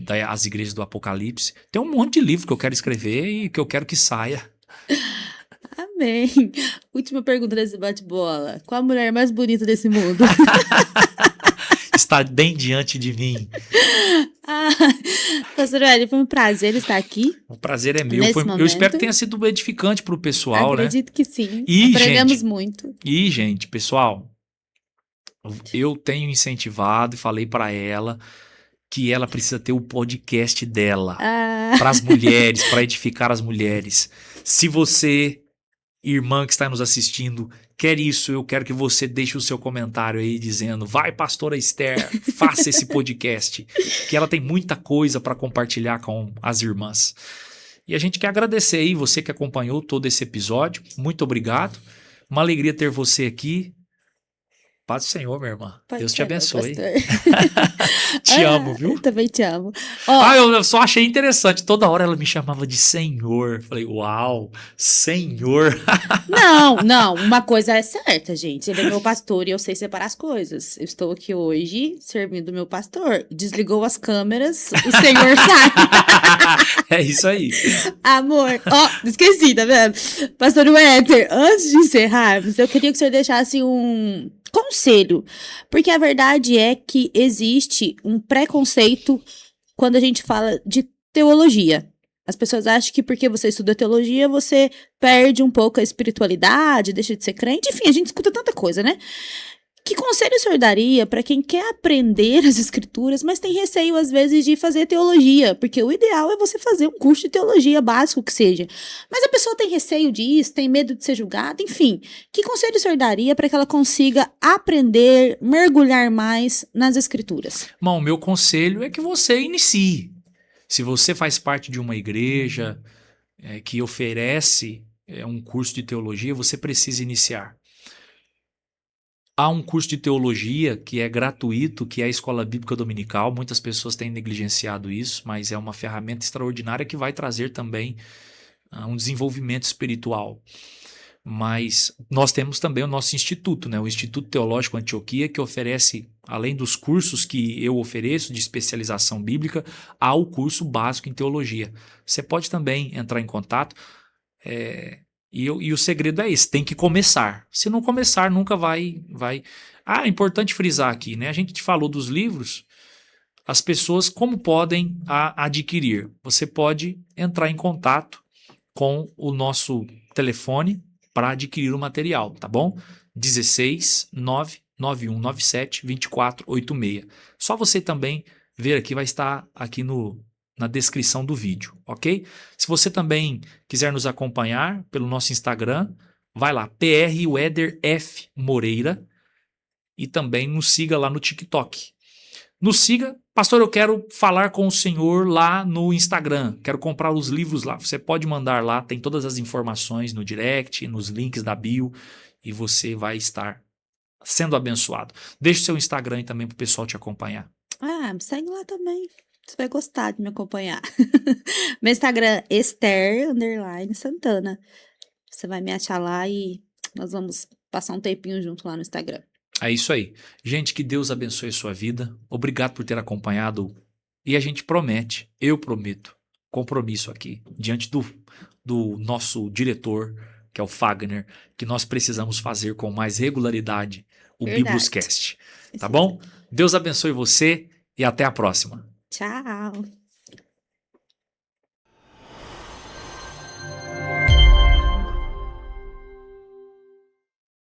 das igrejas do Apocalipse. Tem um monte de livro que eu quero escrever e que eu quero que saia. Amém. Última pergunta desse bate-bola. Qual a mulher mais bonita desse mundo? Está bem diante de mim. Ah, pastor Hélio, foi um prazer estar aqui. O prazer é meu. Nesse Eu espero momento. que tenha sido edificante para o pessoal, Acredito que sim. E, Aprendemos gente, muito. E, gente, pessoal, eu tenho incentivado e falei para ela que ela precisa ter o podcast dela para as mulheres, para edificar as mulheres. Se você, irmã que está nos assistindo, quer isso, eu quero que você deixe o seu comentário aí dizendo: vai, pastora Esther, faça esse podcast, que ela tem muita coisa para compartilhar com as irmãs. E a gente quer agradecer aí você que acompanhou todo esse episódio. Muito obrigado. Uma alegria ter você aqui. Paz do Senhor, minha irmã. Pode Deus te ser, abençoe. pastor. Te amo, viu? Eu também te amo. Ó, Eu só achei interessante. Toda hora ela me chamava de Senhor. Falei, uau, Senhor. não, uma coisa é certa, gente. Ele é meu pastor e eu sei separar as coisas. Eu estou aqui hoje servindo o meu pastor. Desligou as câmeras, o Senhor sai. É isso aí. Amor, ó, esqueci, tá vendo? Pastor Wetter, antes de encerrarmos, eu queria que o senhor deixasse um conselho, porque a verdade é que existe um preconceito quando a gente fala de teologia. As pessoas acham que porque você estuda teologia, você perde um pouco a espiritualidade, deixa de ser crente, enfim, a gente escuta tanta coisa, né? Que conselho o senhor daria para quem quer aprender as escrituras, mas tem receio às vezes de fazer teologia? Porque o ideal é você fazer um curso de teologia básico que seja. Mas a pessoa tem receio disso, tem medo de ser julgada, enfim. Que conselho o senhor daria para que ela consiga aprender, mergulhar mais nas escrituras? Bom, o meu conselho é que você inicie. Se você faz parte de uma igreja que oferece um curso de teologia, você precisa iniciar. Há um curso de teologia que é gratuito, que é a Escola Bíblica Dominical. Muitas pessoas têm negligenciado isso, mas é uma ferramenta extraordinária que vai trazer também um desenvolvimento espiritual. Mas nós temos também o nosso instituto, né? O Instituto Teológico Antioquia, que oferece, além dos cursos que eu ofereço de especialização bíblica, há o curso básico em teologia. Você pode também entrar em contato. E o segredo é esse, tem que começar. Se não começar, nunca vai. É importante frisar aqui, né? A gente te falou dos livros, as pessoas como podem adquirir. Você pode entrar em contato com o nosso telefone para adquirir o material, tá bom? 16 99197 2486. Só você também ver aqui, vai estar aqui na descrição do vídeo, ok? Se você também quiser nos acompanhar pelo nosso Instagram, vai lá, prwederfmoreira, e também nos siga lá no TikTok. Nos siga, pastor, eu quero falar com o senhor lá no Instagram, quero comprar os livros lá. Você pode mandar lá, tem todas as informações no direct, nos links da bio, e você vai estar sendo abençoado. Deixe o seu Instagram aí também para o pessoal te acompanhar. Ah, segue lá também. Você vai gostar de me acompanhar. Meu Instagram é Esther_Santana. Você vai me achar lá e nós vamos passar um tempinho junto lá no Instagram. É isso aí. Gente, que Deus abençoe a sua vida. Obrigado por ter acompanhado. E a gente promete, eu prometo, compromisso aqui, diante do nosso diretor, que é o Fagner, que nós precisamos fazer com mais regularidade o Verdade. Bibluscast. Tá Precisa. bom? Deus abençoe você e até a próxima. Tchau.